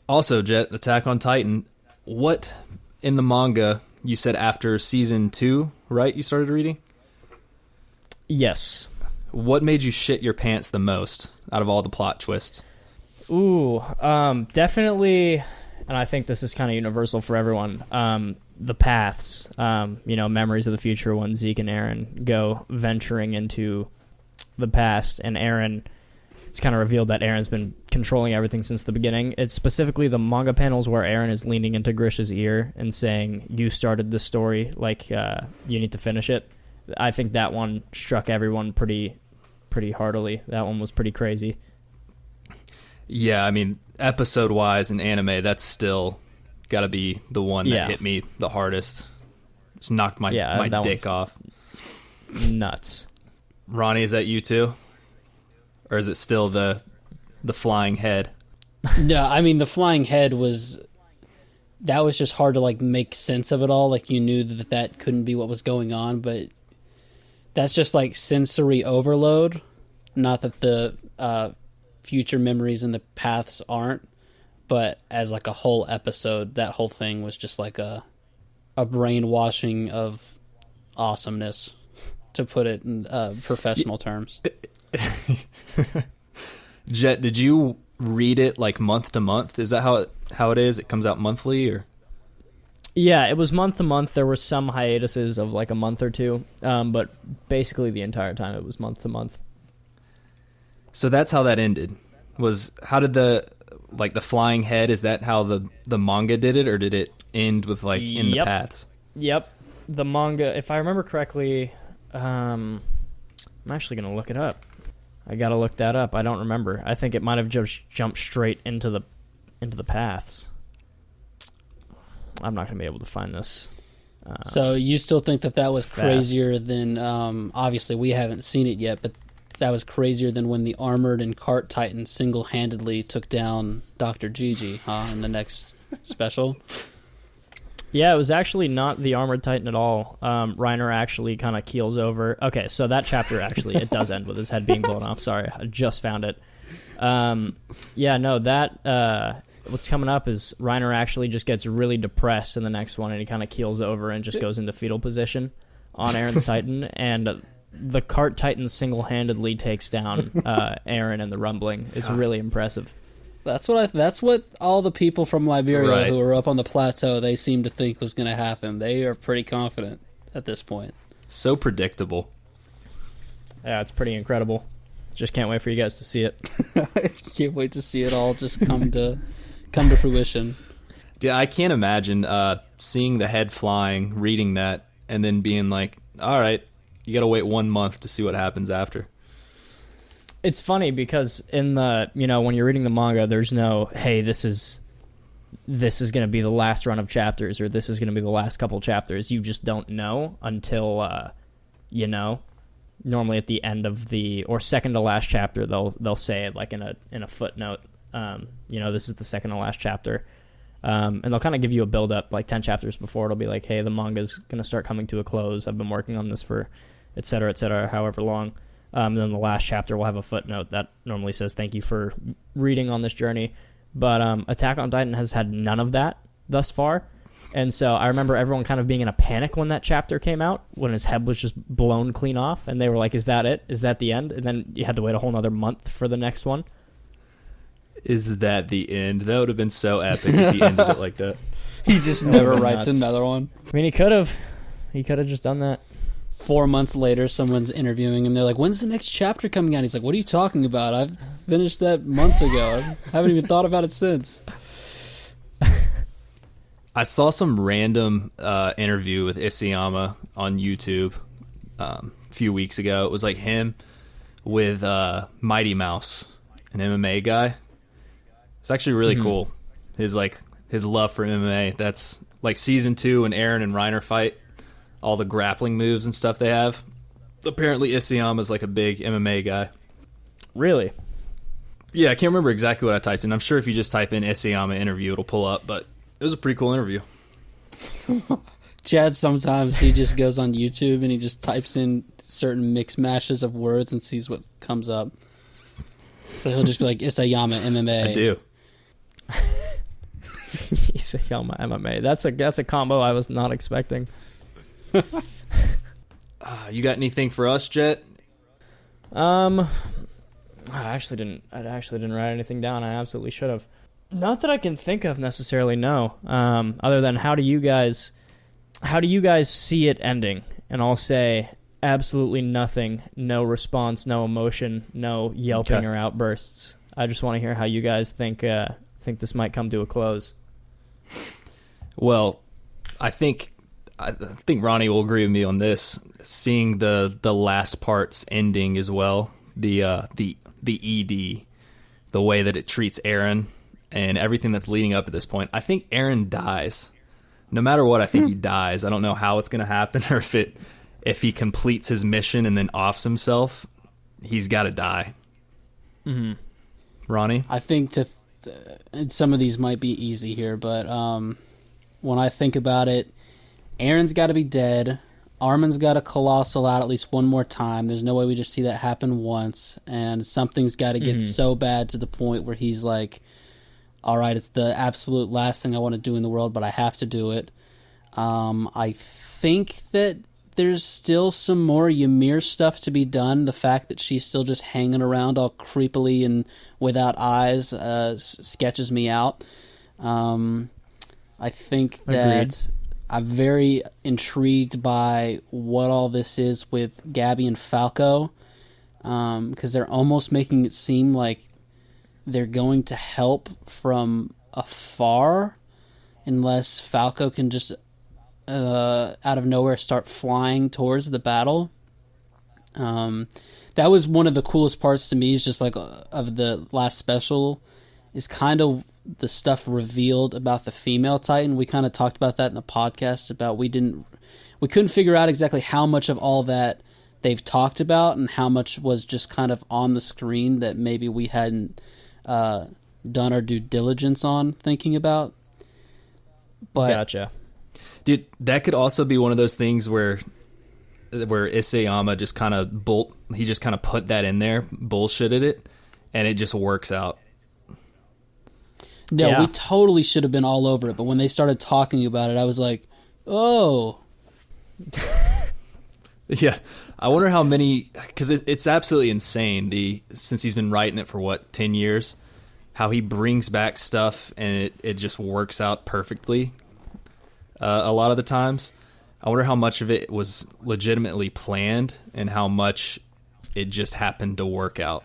Also, Jett, Attack on Titan. What in the manga, you said after season 2, right? You started reading? Yes. What made you shit your pants the most out of all the plot twists? Ooh, definitely, and I think this is kind of universal for everyone, the paths, Memories of the Future, when Zeke and Eren go venturing into the past, and it's kind of revealed that Eren's been controlling everything since the beginning. It's specifically the manga panels where Eren is leaning into Grish's ear and saying, you started this story, like, you need to finish it. I think that one struck everyone pretty heartily. That one was pretty crazy. Yeah, I mean, episode-wise in anime, that's still got to be the one that hit me the hardest. Just knocked my dick off. Nuts. Ronnie, is that you too? Or is it still the flying head? No, I mean, the flying head was just hard to, like, make sense of it all. Like, you knew that couldn't be what was going on, but that's just, like, sensory overload. Not that the future memories and the paths aren't, but as like a whole episode, that whole thing was just like a brainwashing of awesomeness, to put it in professional terms. Jett, did you read it like month to month? Is that how it is? It comes out monthly, or? Yeah, it was month to month. There were some hiatuses of like a month or two, but basically the entire time it was month to month. So that's how that ended. How did the flying head, is that how the manga did it, or did it end with like in the paths? Yep. The manga, if I remember correctly, I'm actually going to look it up. I got to look that up. I don't remember. I think it might have just jumped straight into the paths. I'm not going to be able to find this. So you still think that was crazier than, obviously we haven't seen it yet, but that was crazier than when the Armored and Cart Titan single-handedly took down Dr. Gigi in the next special? Yeah, it was actually not the Armored Titan at all. Reiner actually kind of keels over. Okay, so that chapter actually, it does end with his head being blown off. Sorry, I just found it. Yeah, no, that... what's coming up is Reiner actually just gets really depressed in the next one, and he kind of keels over and just goes into fetal position on Aaron's Titan, and the Cart Titan single-handedly takes down Aaron and the Rumbling. It's really impressive. That's what all the people from Liberia who are up on the plateau, they seem to think was going to happen. They are pretty confident at this point. So predictable. Yeah, it's pretty incredible. Just can't wait for you guys to see it. I can't wait to see it all just come to fruition. Yeah, I can't imagine seeing the head flying, reading that, and then being like, all right, you got to wait 1 month to see what happens after. It's funny because in the, when you're reading the manga, there's no, hey, this is going to be the last run of chapters, or this is going to be the last couple chapters. You just don't know until, normally at the end of or second to last chapter, they'll say it like in a footnote, this is the second to last chapter. And they'll kind of give you a build up like 10 chapters before. It'll be like, hey, the manga's going to start coming to a close. I've been working on this for et cetera, however long. And then the last chapter will have a footnote that normally says thank you for reading on this journey. But Attack on Titan has had none of that thus far. And so I remember everyone kind of being in a panic when that chapter came out, when his head was just blown clean off. And they were like, is that it? Is that the end? And then you had to wait a whole nother month for the next one. Is that the end? That would have been so epic if he ended it like that. He just never writes another one. I mean, he could have. He could have just done that. 4 months later, someone's interviewing him. They're like, when's the next chapter coming out? He's like, what are you talking about? I've finished that months ago. I haven't even thought about it since. I saw some random interview with Isayama on YouTube a few weeks ago. It was like him with Mighty Mouse, an MMA guy. It's actually really cool. His love for MMA. That's like season 2 when Aaron and Reiner fight. All the grappling moves and stuff they have. Apparently Isayama's like a big MMA guy. Really? Yeah, I can't remember exactly what I typed in. I'm sure if you just type in Isayama interview, it'll pull up, but it was a pretty cool interview. Chad, sometimes he just goes on YouTube and he just types in certain mix matches of words and sees what comes up. So he'll just be like, Isayama MMA. I do. Isayama MMA. That's a combo I was not expecting. You got anything for us, Jett? I actually didn't write anything down. I absolutely should have. Not that I can think of necessarily, no. Other than how do you guys see it ending? And I'll say absolutely nothing. No response, no emotion, no yelping or outbursts. I just want to hear how you guys think this might come to a close. Well, I think Ronnie will agree with me on this. Seeing the last parts ending as well, the ED, the way that it treats Aaron and everything that's leading up at this point. I think Aaron dies. No matter what, I think he dies. I don't know how it's going to happen, or if he completes his mission and then offs himself, he's got to die. Mm-hmm. Ronnie? I think some of these might be easy here, but when I think about it, Aaron's got to be dead. Armin's got to colossal out at least one more time. There's no way we just see that happen once. And something's got to get so bad to the point where he's like, all right, it's the absolute last thing I want to do in the world, but I have to do it. I think that there's still some more Ymir stuff to be done. The fact that she's still just hanging around all creepily and without eyes sketches me out. I think that I'm very intrigued by what all this is with Gabby and Falco, because they're almost making it seem like they're going to help from afar unless Falco can just out of nowhere start flying towards the battle. That was one of the coolest parts to me, is just like of the last special, is kind of the stuff revealed about the female Titan. We kind of talked about that in the podcast about we couldn't figure out exactly how much of all that they've talked about and how much was just kind of on the screen that maybe we hadn't done our due diligence on thinking about. But gotcha. Dude, that could also be one of those things where Isayama just kind of he just kind of put that in there, bullshitted it, and it just works out. No, Yeah. we totally should have been all over it, but when they started talking about it, I was like, oh. Yeah, I wonder how many, because it's absolutely insane, since he's been writing it for, 10 years, how he brings back stuff and it just works out perfectly a lot of the times. I wonder how much of it was legitimately planned and how much it just happened to work out.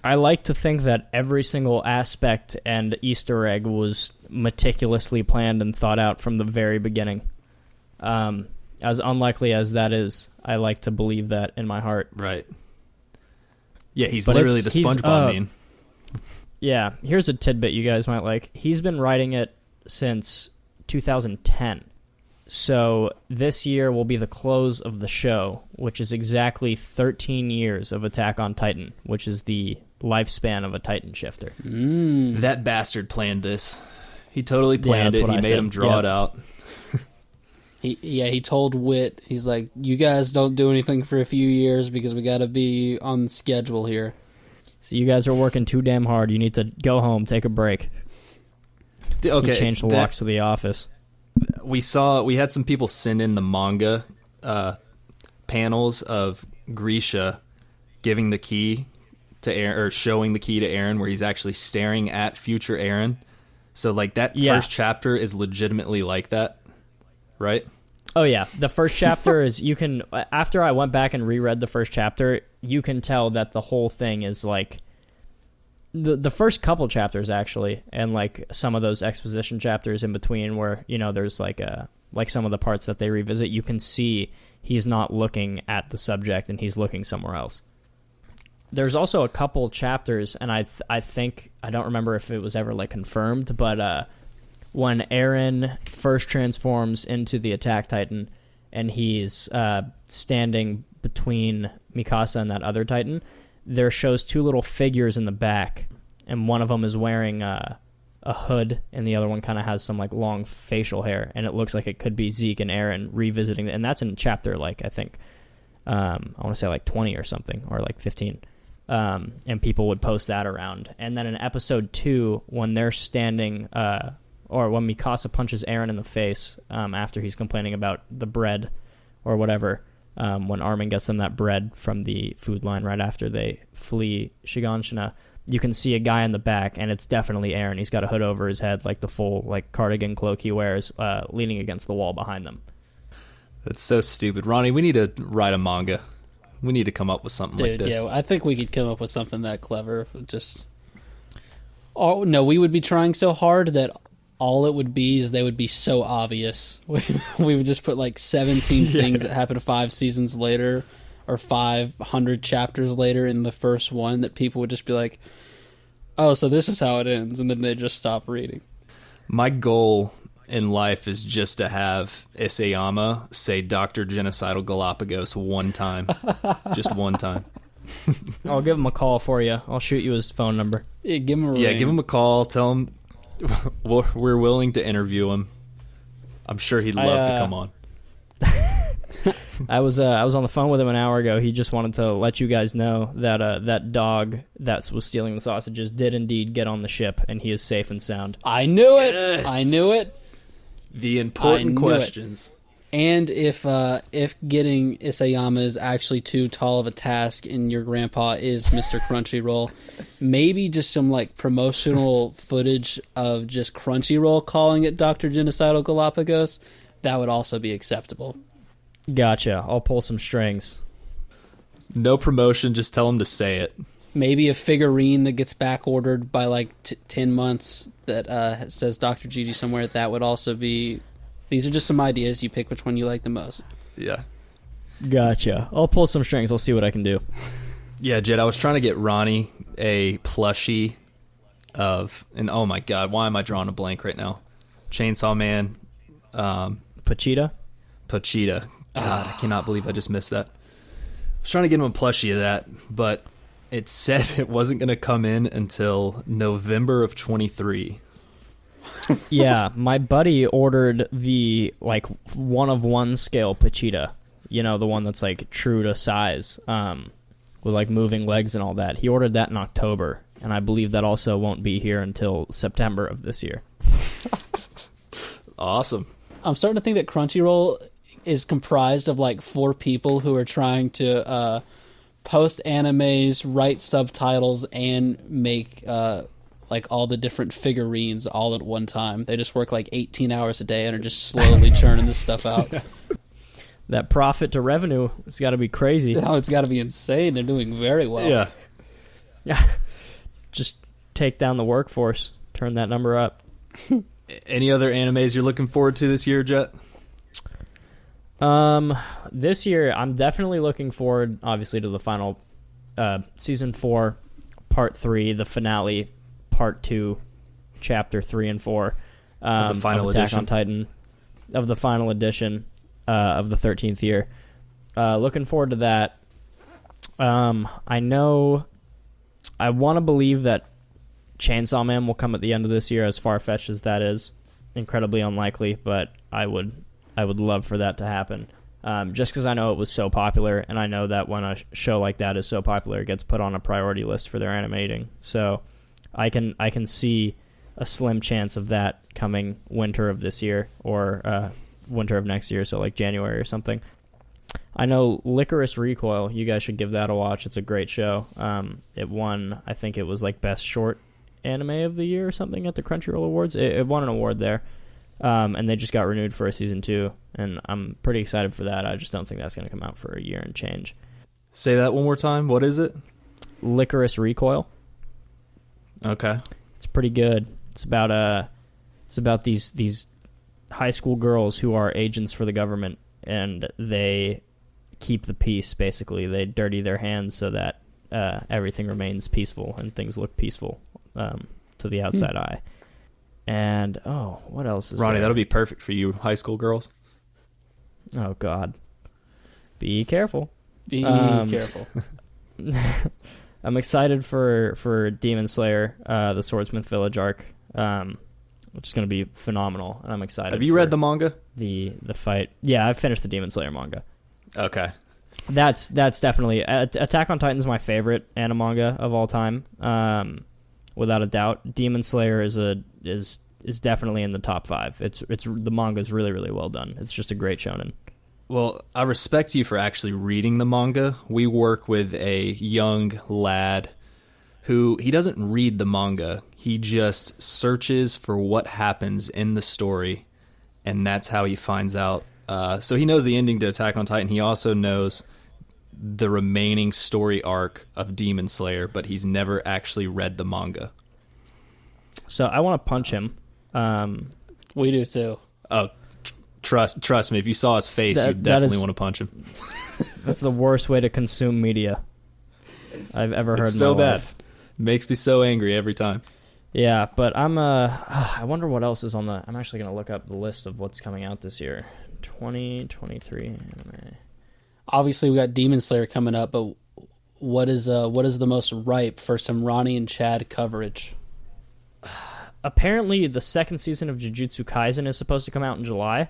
I like to think that every single aspect and Easter egg was meticulously planned and thought out from the very beginning. As unlikely as that is, I like to believe that in my heart. Right. Yeah, he's But literally the SpongeBob meme. Yeah, here's a tidbit you guys might like. He's been writing it since 2010. So this year will be the close of the show, which is exactly 13 years of Attack on Titan, which is the lifespan of a Titan shifter. That bastard planned this. He totally planned that's it. what He I made said. him draw Yep. it out. He told Wit, he's like, you guys don't do anything for a few years because we got to be on schedule here. So you guys are working too damn hard. You need to go home, take a break. Okay, He changed the locks to the office. We had some people send in the manga panels of Grisha giving the key to Aaron, or showing the key to Aaron, where he's actually staring at future Aaron. So like that first chapter is legitimately like that, right? Oh yeah, the first chapter is, you can, after I went back and reread the first chapter, you can tell that the whole thing is like the first couple chapters actually, and like some of those exposition chapters in between where, you know, there's like some of the parts that they revisit, you can see he's not looking at the subject and he's looking somewhere else. There's also a couple chapters, and I think, I don't remember if it was ever like confirmed, but when Aaron first transforms into the Attack Titan and he's standing between Mikasa and that other Titan, there shows two little figures in the back, and one of them is wearing a hood, and the other one kind of has some like long facial hair, and it looks like it could be Zeke and Aaron revisiting, and that's in chapter like, I think, I want to say like 20 or something, or like 15. And people would post that around. And then in episode 2, when they're standing, or when Mikasa punches Aaron in the face after he's complaining about the bread or whatever, when Armin gets them that bread from the food line right after they flee Shiganshina, you can see a guy in the back, and it's definitely Aaron. He's got a hood over his head, like the full like cardigan cloak he wears, leaning against the wall behind them. That's so stupid. Ronnie, we need to write a manga. We need to come up with something like this. Yeah, I think we could come up with something that clever. Oh no, we would be trying so hard that all it would be is they would be so obvious. We would just put like 17 things that happened 5 seasons later, or 500 chapters later in the first one, that people would just be like, oh, so this is how it ends, and then they just stop reading. My goal in life is just to have Isayama say Dr. Genocidal Galapagos one time. Just one time. I'll give him a call for you. I'll shoot you his phone number. Yeah, give him a ring. Yeah, give him a call. Tell him we're willing to interview him. I'm sure he'd love to come on. I was on the phone with him an hour ago. He just wanted to let you guys know that that dog that was stealing the sausages did indeed get on the ship, and he is safe and sound. I knew it. Yes. I knew it. The important knew questions. And if getting Isayama is actually too tall of a task and your grandpa is Mr. Crunchyroll, maybe just some like promotional footage of just Crunchyroll calling it Dr. Genocidal Galapagos, that would also be acceptable. Gotcha. I'll pull some strings. No promotion, just tell him to say it. Maybe a figurine that gets back ordered by like 10 months that says Dr. Gigi somewhere. That would also be... These are just some ideas. You pick which one you like the most. Yeah. Gotcha. I'll pull some strings. I'll see what I can do. Yeah, Jett, I was trying to get Ronnie a plushie of... And oh my god, why am I drawing a blank right now? Chainsaw Man. Pachita? Pochita. God, I cannot believe I just missed that. I was trying to get him a plushie of that, but it said it wasn't going to come in until November of 23. Yeah, my buddy ordered the, like, 1-of-1 scale Pachita. You know, the one that's, like, true to size, with, like, moving legs and all that. He ordered that in October, and I believe that also won't be here until September of this year. Awesome. I'm starting to think that Crunchyroll is comprised of like 4 people who are trying to post animes, write subtitles, and make like all the different figurines all at one time. They just work like 18 hours a day and are just slowly churning this stuff out. That profit to revenue, it's got to be crazy. Oh, it's got to be insane. They're doing very well. Yeah. Yeah. Just take down the workforce, turn that number up. Any other animes you're looking forward to this year, Jett? This year, I'm definitely looking forward, obviously, to the final season 4, part 3, the finale, part 2, chapter 3 and 4 of the final of Attack edition on Titan, of the final edition of the 13th year. Looking forward to that. I know, I want to believe that Chainsaw Man will come at the end of this year, as far-fetched as that is. Incredibly unlikely, but I would love for that to happen. Just because I know it was so popular, and I know that when a show like that is so popular, it gets put on a priority list for their animating. So I can see a slim chance of that coming winter of this year, or winter of next year, so like January or something. I know Licorice Recoil, you guys should give that a watch. It's a great show. It won, I think it was like Best Short Anime of the Year or something at the Crunchyroll Awards. It won an award there. And they just got renewed for a season 2, and I'm pretty excited for that. I just don't think that's going to come out for a year and change. Say that one more time. What is it? Licorice Recoil. Okay. It's pretty good. It's about these high school girls who are agents for the government, and they keep the peace, basically. They dirty their hands so that everything remains peaceful and things look peaceful to the outside eye. And, what else is Ronny, there? that'll be perfect for you high school girls. Oh, God. Be careful. Be careful. I'm excited for Demon Slayer, the Swordsmith Village arc, which is going to be phenomenal, and I'm excited. Have you read the manga? The fight. Yeah, I've finished the Demon Slayer manga. Okay. That's definitely... Attack on Titan's my favorite manga of all time. Without a doubt. Demon Slayer is definitely in the top 5. It's the manga's really, really well done. It's just a great shonen. Well, I respect you for actually reading the manga. We work with a young lad who, he doesn't read the manga. He just searches for what happens in the story, and that's how he finds out. So he knows the ending to Attack on Titan. He also knows the remaining story arc of Demon Slayer, but he's never actually read the manga. So I want to punch him. We do too. Oh, trust me, if you saw his face, you'd definitely want to punch him. That's the worst way to consume media I've ever heard in so my bad. life. Makes me so angry every time. Yeah, but I wonder what else is on the... I'm actually going to look up the list of what's coming out this year. 2023 anime. Obviously, we got Demon Slayer coming up, but what is the most ripe for some Ronny and Chad coverage? Apparently, the second season of Jujutsu Kaisen is supposed to come out in July.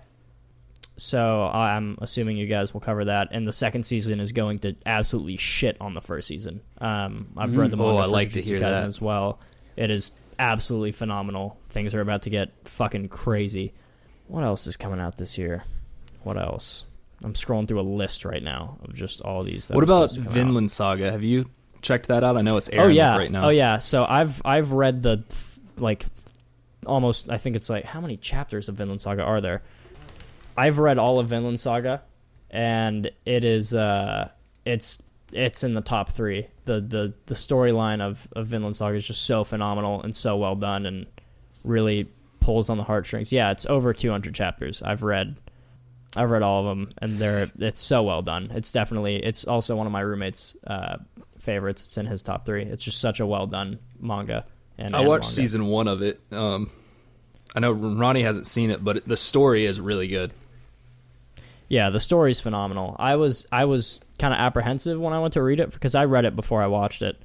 So I'm assuming you guys will cover that. And the second season is going to absolutely shit on the first season. I've read the manga for like to Jujutsu hear Kaisen that as well. It is absolutely phenomenal. Things are about to get fucking crazy. What else is coming out this year? What else? I'm scrolling through a list right now of just all these. What about Vinland Saga? Have you checked that out? I know it's airing right now. Oh yeah. So I've read the almost, I think it's like, how many chapters of Vinland Saga are there? I've read all of Vinland Saga, and it is it's in the top 3. The storyline of Vinland Saga is just so phenomenal and so well done and really pulls on the heartstrings. Yeah, it's over 200 chapters. I've read all of them, and it's so well done. It's also one of my roommate's favorites. It's in his top 3. It's just such a well done manga. And I watched manga. season 1 of it. I know Ronny hasn't seen it, but the story is really good. Yeah, the story's phenomenal. I was kind of apprehensive when I went to read it because I read it before I watched it.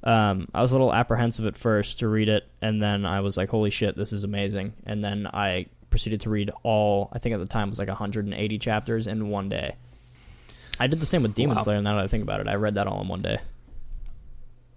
I was a little apprehensive at first to read it, and then I was like, holy shit, this is amazing. And then I proceeded to read all, I think at the time it was like 180 chapters in one day. I did the same with Demon Slayer, now that I think about it. I read that all in one day.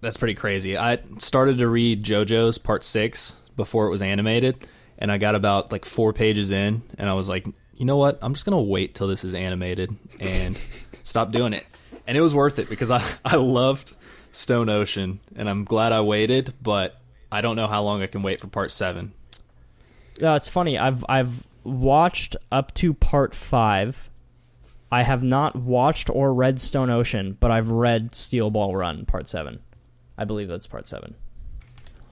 That's pretty crazy. I started to read JoJo's Part 6 before it was animated, and I got about like 4 pages in, and I was like, you know what? I'm just going to wait till this is animated and stop doing it. And it was worth it because I loved Stone Ocean, and I'm glad I waited, but I don't know how long I can wait for Part 7. It's funny. I've watched up to Part 5. I have not watched or read Stone Ocean, but I've read Steel Ball Run Part 7. I believe that's Part 7.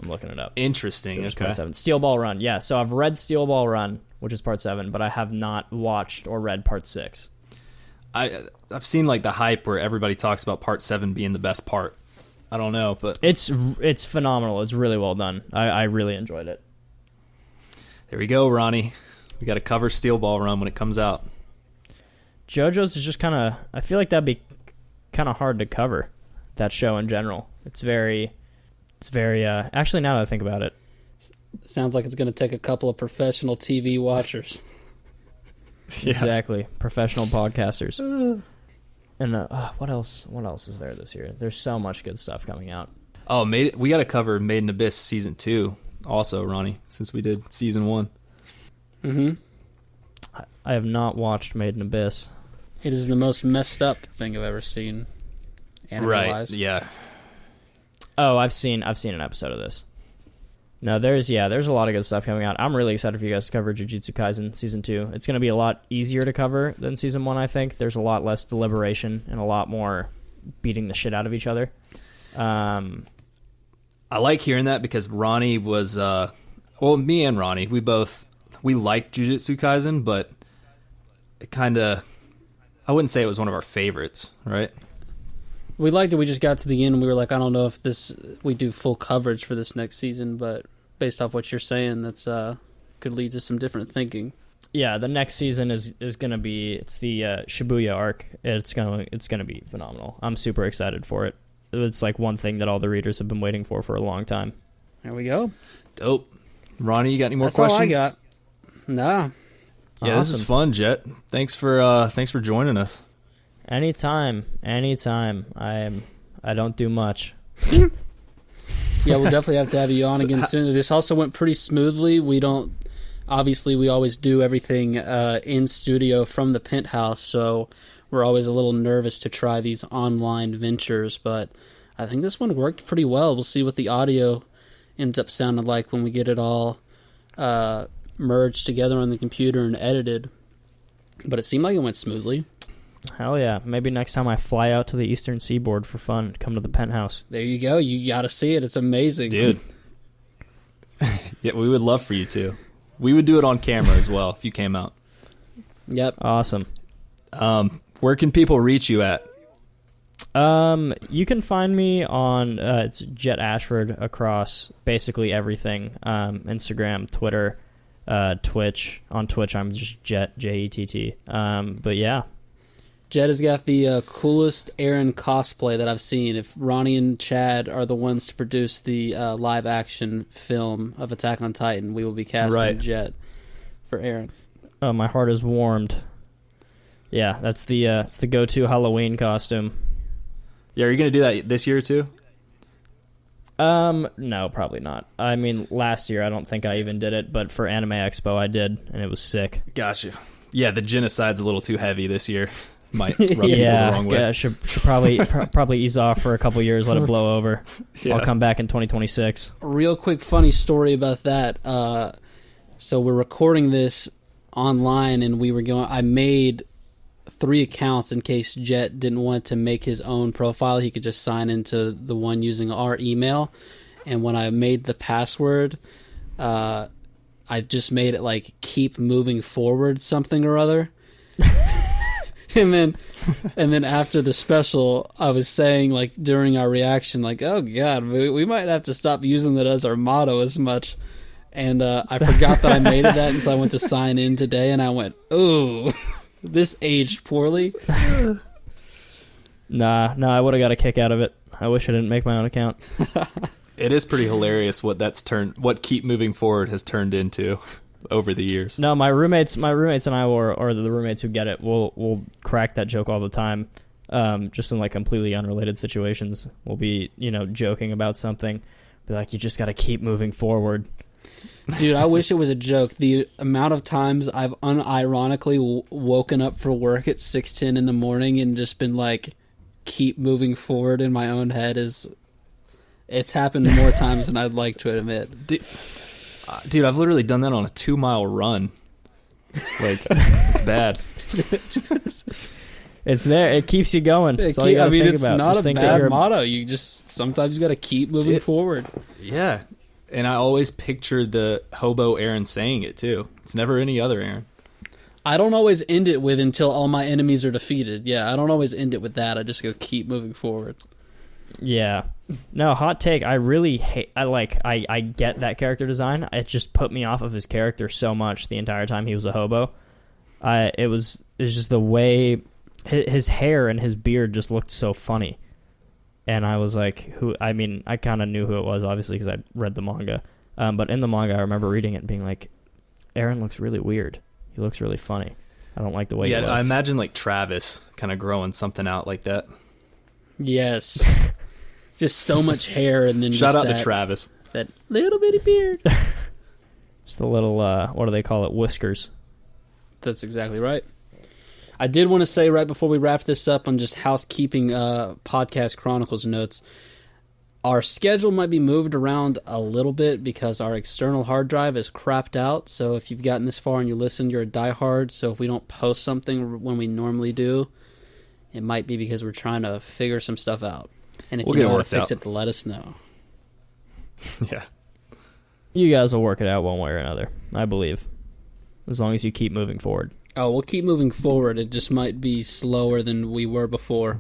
I'm looking it up. Interesting. It's Okay. Part 7. Steel Ball Run. Yeah, so I've read Steel Ball Run, which is Part 7, but I have not watched or read Part 6. I've seen like the hype where everybody talks about Part 7 being the best part. I don't know, but It's phenomenal. It's really well done. I really enjoyed it. there we go, Ronnie. We got to cover Steel Ball Run when it comes out. JoJo's is just kind of... I feel like that'd be kind of hard to cover, that show in general. It's very... actually, now that I think about it. Sounds like it's going to take a couple of professional TV watchers. Yeah. Exactly. Professional podcasters. And what else is there this year? There's so much good stuff coming out. Oh, we got to cover Made in Abyss Season 2 also, Ronnie, since we did Season 1. Mm-hmm. I have not watched Made in Abyss. It is the most messed up thing I've ever seen, anime-wise. Right, yeah. Oh, I've seen an episode of this. No, there's a lot of good stuff coming out. I'm really excited for you guys to cover Jujutsu Kaisen Season 2. It's going to be a lot easier to cover than Season 1, I think. There's a lot less deliberation and a lot more beating the shit out of each other. I like hearing that because Ronnie was... me and Ronnie, we liked Jujutsu Kaisen, but it kind of... I wouldn't say it was one of our favorites, right? We liked it. We just got to the end and we were like, I don't know if we do full coverage for this next season, but based off what you're saying, that's could lead to some different thinking. Yeah, the next season is going to be... It's the Shibuya arc. It's going to be phenomenal. I'm super excited for it. It's like one thing that all the readers have been waiting for a long time. There we go. Dope. Ronnie, you got any more That's questions? all I got. Nah. Yeah, Awesome. This is fun, Jett. Thanks for joining us. Anytime. I don't do much. Yeah, we'll definitely have to have you on again soon. This also went pretty smoothly. We always do everything in studio from the penthouse, so we're always a little nervous to try these online ventures, but I think this one worked pretty well. We'll see what the audio ends up sounding like when we get it all merged together on the computer and edited. But it seemed like it went smoothly. Hell yeah. Maybe next time I fly out to the Eastern Seaboard for fun, come to the penthouse. There you go. You got to see it. It's amazing. Dude. Yeah, we would love for you to. We would do it on camera as well if you came out. Yep. Awesome. Where can people reach you at? You can find me on it's Jett Ashford across basically everything. Instagram, Twitter, Twitch. On Twitch, I'm just Jett, Jett. But yeah. Jett has got the coolest Aaron cosplay that I've seen. If Ronnie and Chad are the ones to produce the live-action film of Attack on Titan, we will be casting Jett for Aaron. Oh, my heart is warmed. Yeah, it's the go-to Halloween costume. Yeah, are you going to do that this year too? No, probably not. I mean, last year I don't think I even did it, but for Anime Expo I did, and it was sick. Gotcha. Yeah, the genocide's a little too heavy this year. Might rub people the wrong way. Yeah, should probably ease off for a couple years, let it blow over. Yeah. I'll come back in 2026. Real quick funny story about that. So we're recording this online, and I made 3 accounts in case Jett didn't want to make his own profile. He could just sign into the one using our email. And when I made the password, I just made it like keep moving forward something or other. And then after the special, I was saying, like, during our reaction, like, oh, God, we might have to stop using that as our motto as much. And I forgot that I made it that, and so I went to sign in today, and I went, ooh, this aged poorly. Nah, I would have got a kick out of it. I wish I didn't make my own account. It is pretty hilarious what Keep Moving Forward has turned into over the years. No, my roommates and I, or the roommates who get it, will crack that joke all the time. Just in like completely unrelated situations. We'll be, joking about something. Be like, you just got to keep moving forward. Dude, I wish it was a joke. The amount of times I've unironically woken up for work at 6:10 in the morning and just been like, keep moving forward in my own head it's happened more times than I'd like to admit. Dude, I've literally done that on a 2-mile run. Like, it's bad. It's there. It keeps you going. That's all you gotta think it's about. not Just a bad motto. Sometimes you got to keep moving forward. Yeah. And I always picture the hobo Aaron saying it, too. It's never any other Aaron. I don't always end it with until all my enemies are defeated. Yeah, I don't always end it with that. I just go keep moving forward. Yeah. No, hot take. I really hate... I get that character design. It just put me off of his character so much the entire time he was a hobo. It was just the way... His hair and his beard just looked so funny. And I was like, I kind of knew who it was, obviously, because I read the manga. But in the manga, I remember reading it and being like, Aaron looks really weird. He looks really funny. I don't like the way he looks. Yeah, I imagine like Travis kind of growing something out like that. Yes. Just so much hair and then Shout just out to Travis. That little bitty beard. Just a little, what do they call it? Whiskers. That's exactly right. I did want to say right before we wrap this up on just housekeeping podcast chronicles notes, our schedule might be moved around a little bit because our external hard drive is crapped out. So if you've gotten this far and you listen, you're a diehard. So if we don't post something when we normally do, it might be because we're trying to figure some stuff out. And if you know how to fix it, let us know. Yeah. You guys will work it out one way or another, I believe. As long as you keep moving forward. Oh, we'll keep moving forward. It just might be slower than we were before.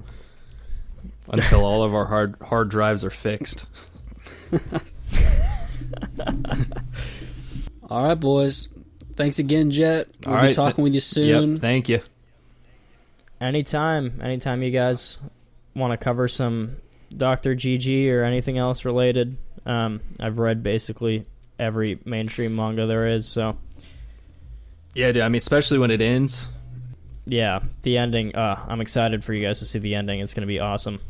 Until all of our hard drives are fixed. All right, boys. Thanks again, Jett. We'll be talking with you soon. Yep, thank you. Anytime you guys want to cover some Dr. GG or anything else related. I've read basically every mainstream manga there is, so... Yeah, dude, especially when it ends. Yeah, the ending. I'm excited for you guys to see the ending. It's going to be awesome.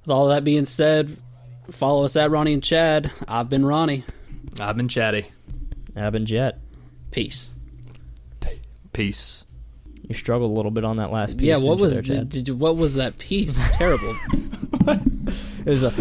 With all that being said, follow us at Ronny and Chad. I've been Ronny. I've been Chatty. I've been Jett. Peace. Peace. You struggled a little bit on that last piece. Yeah, what was there, Chad? what was that piece? Terrible. It was a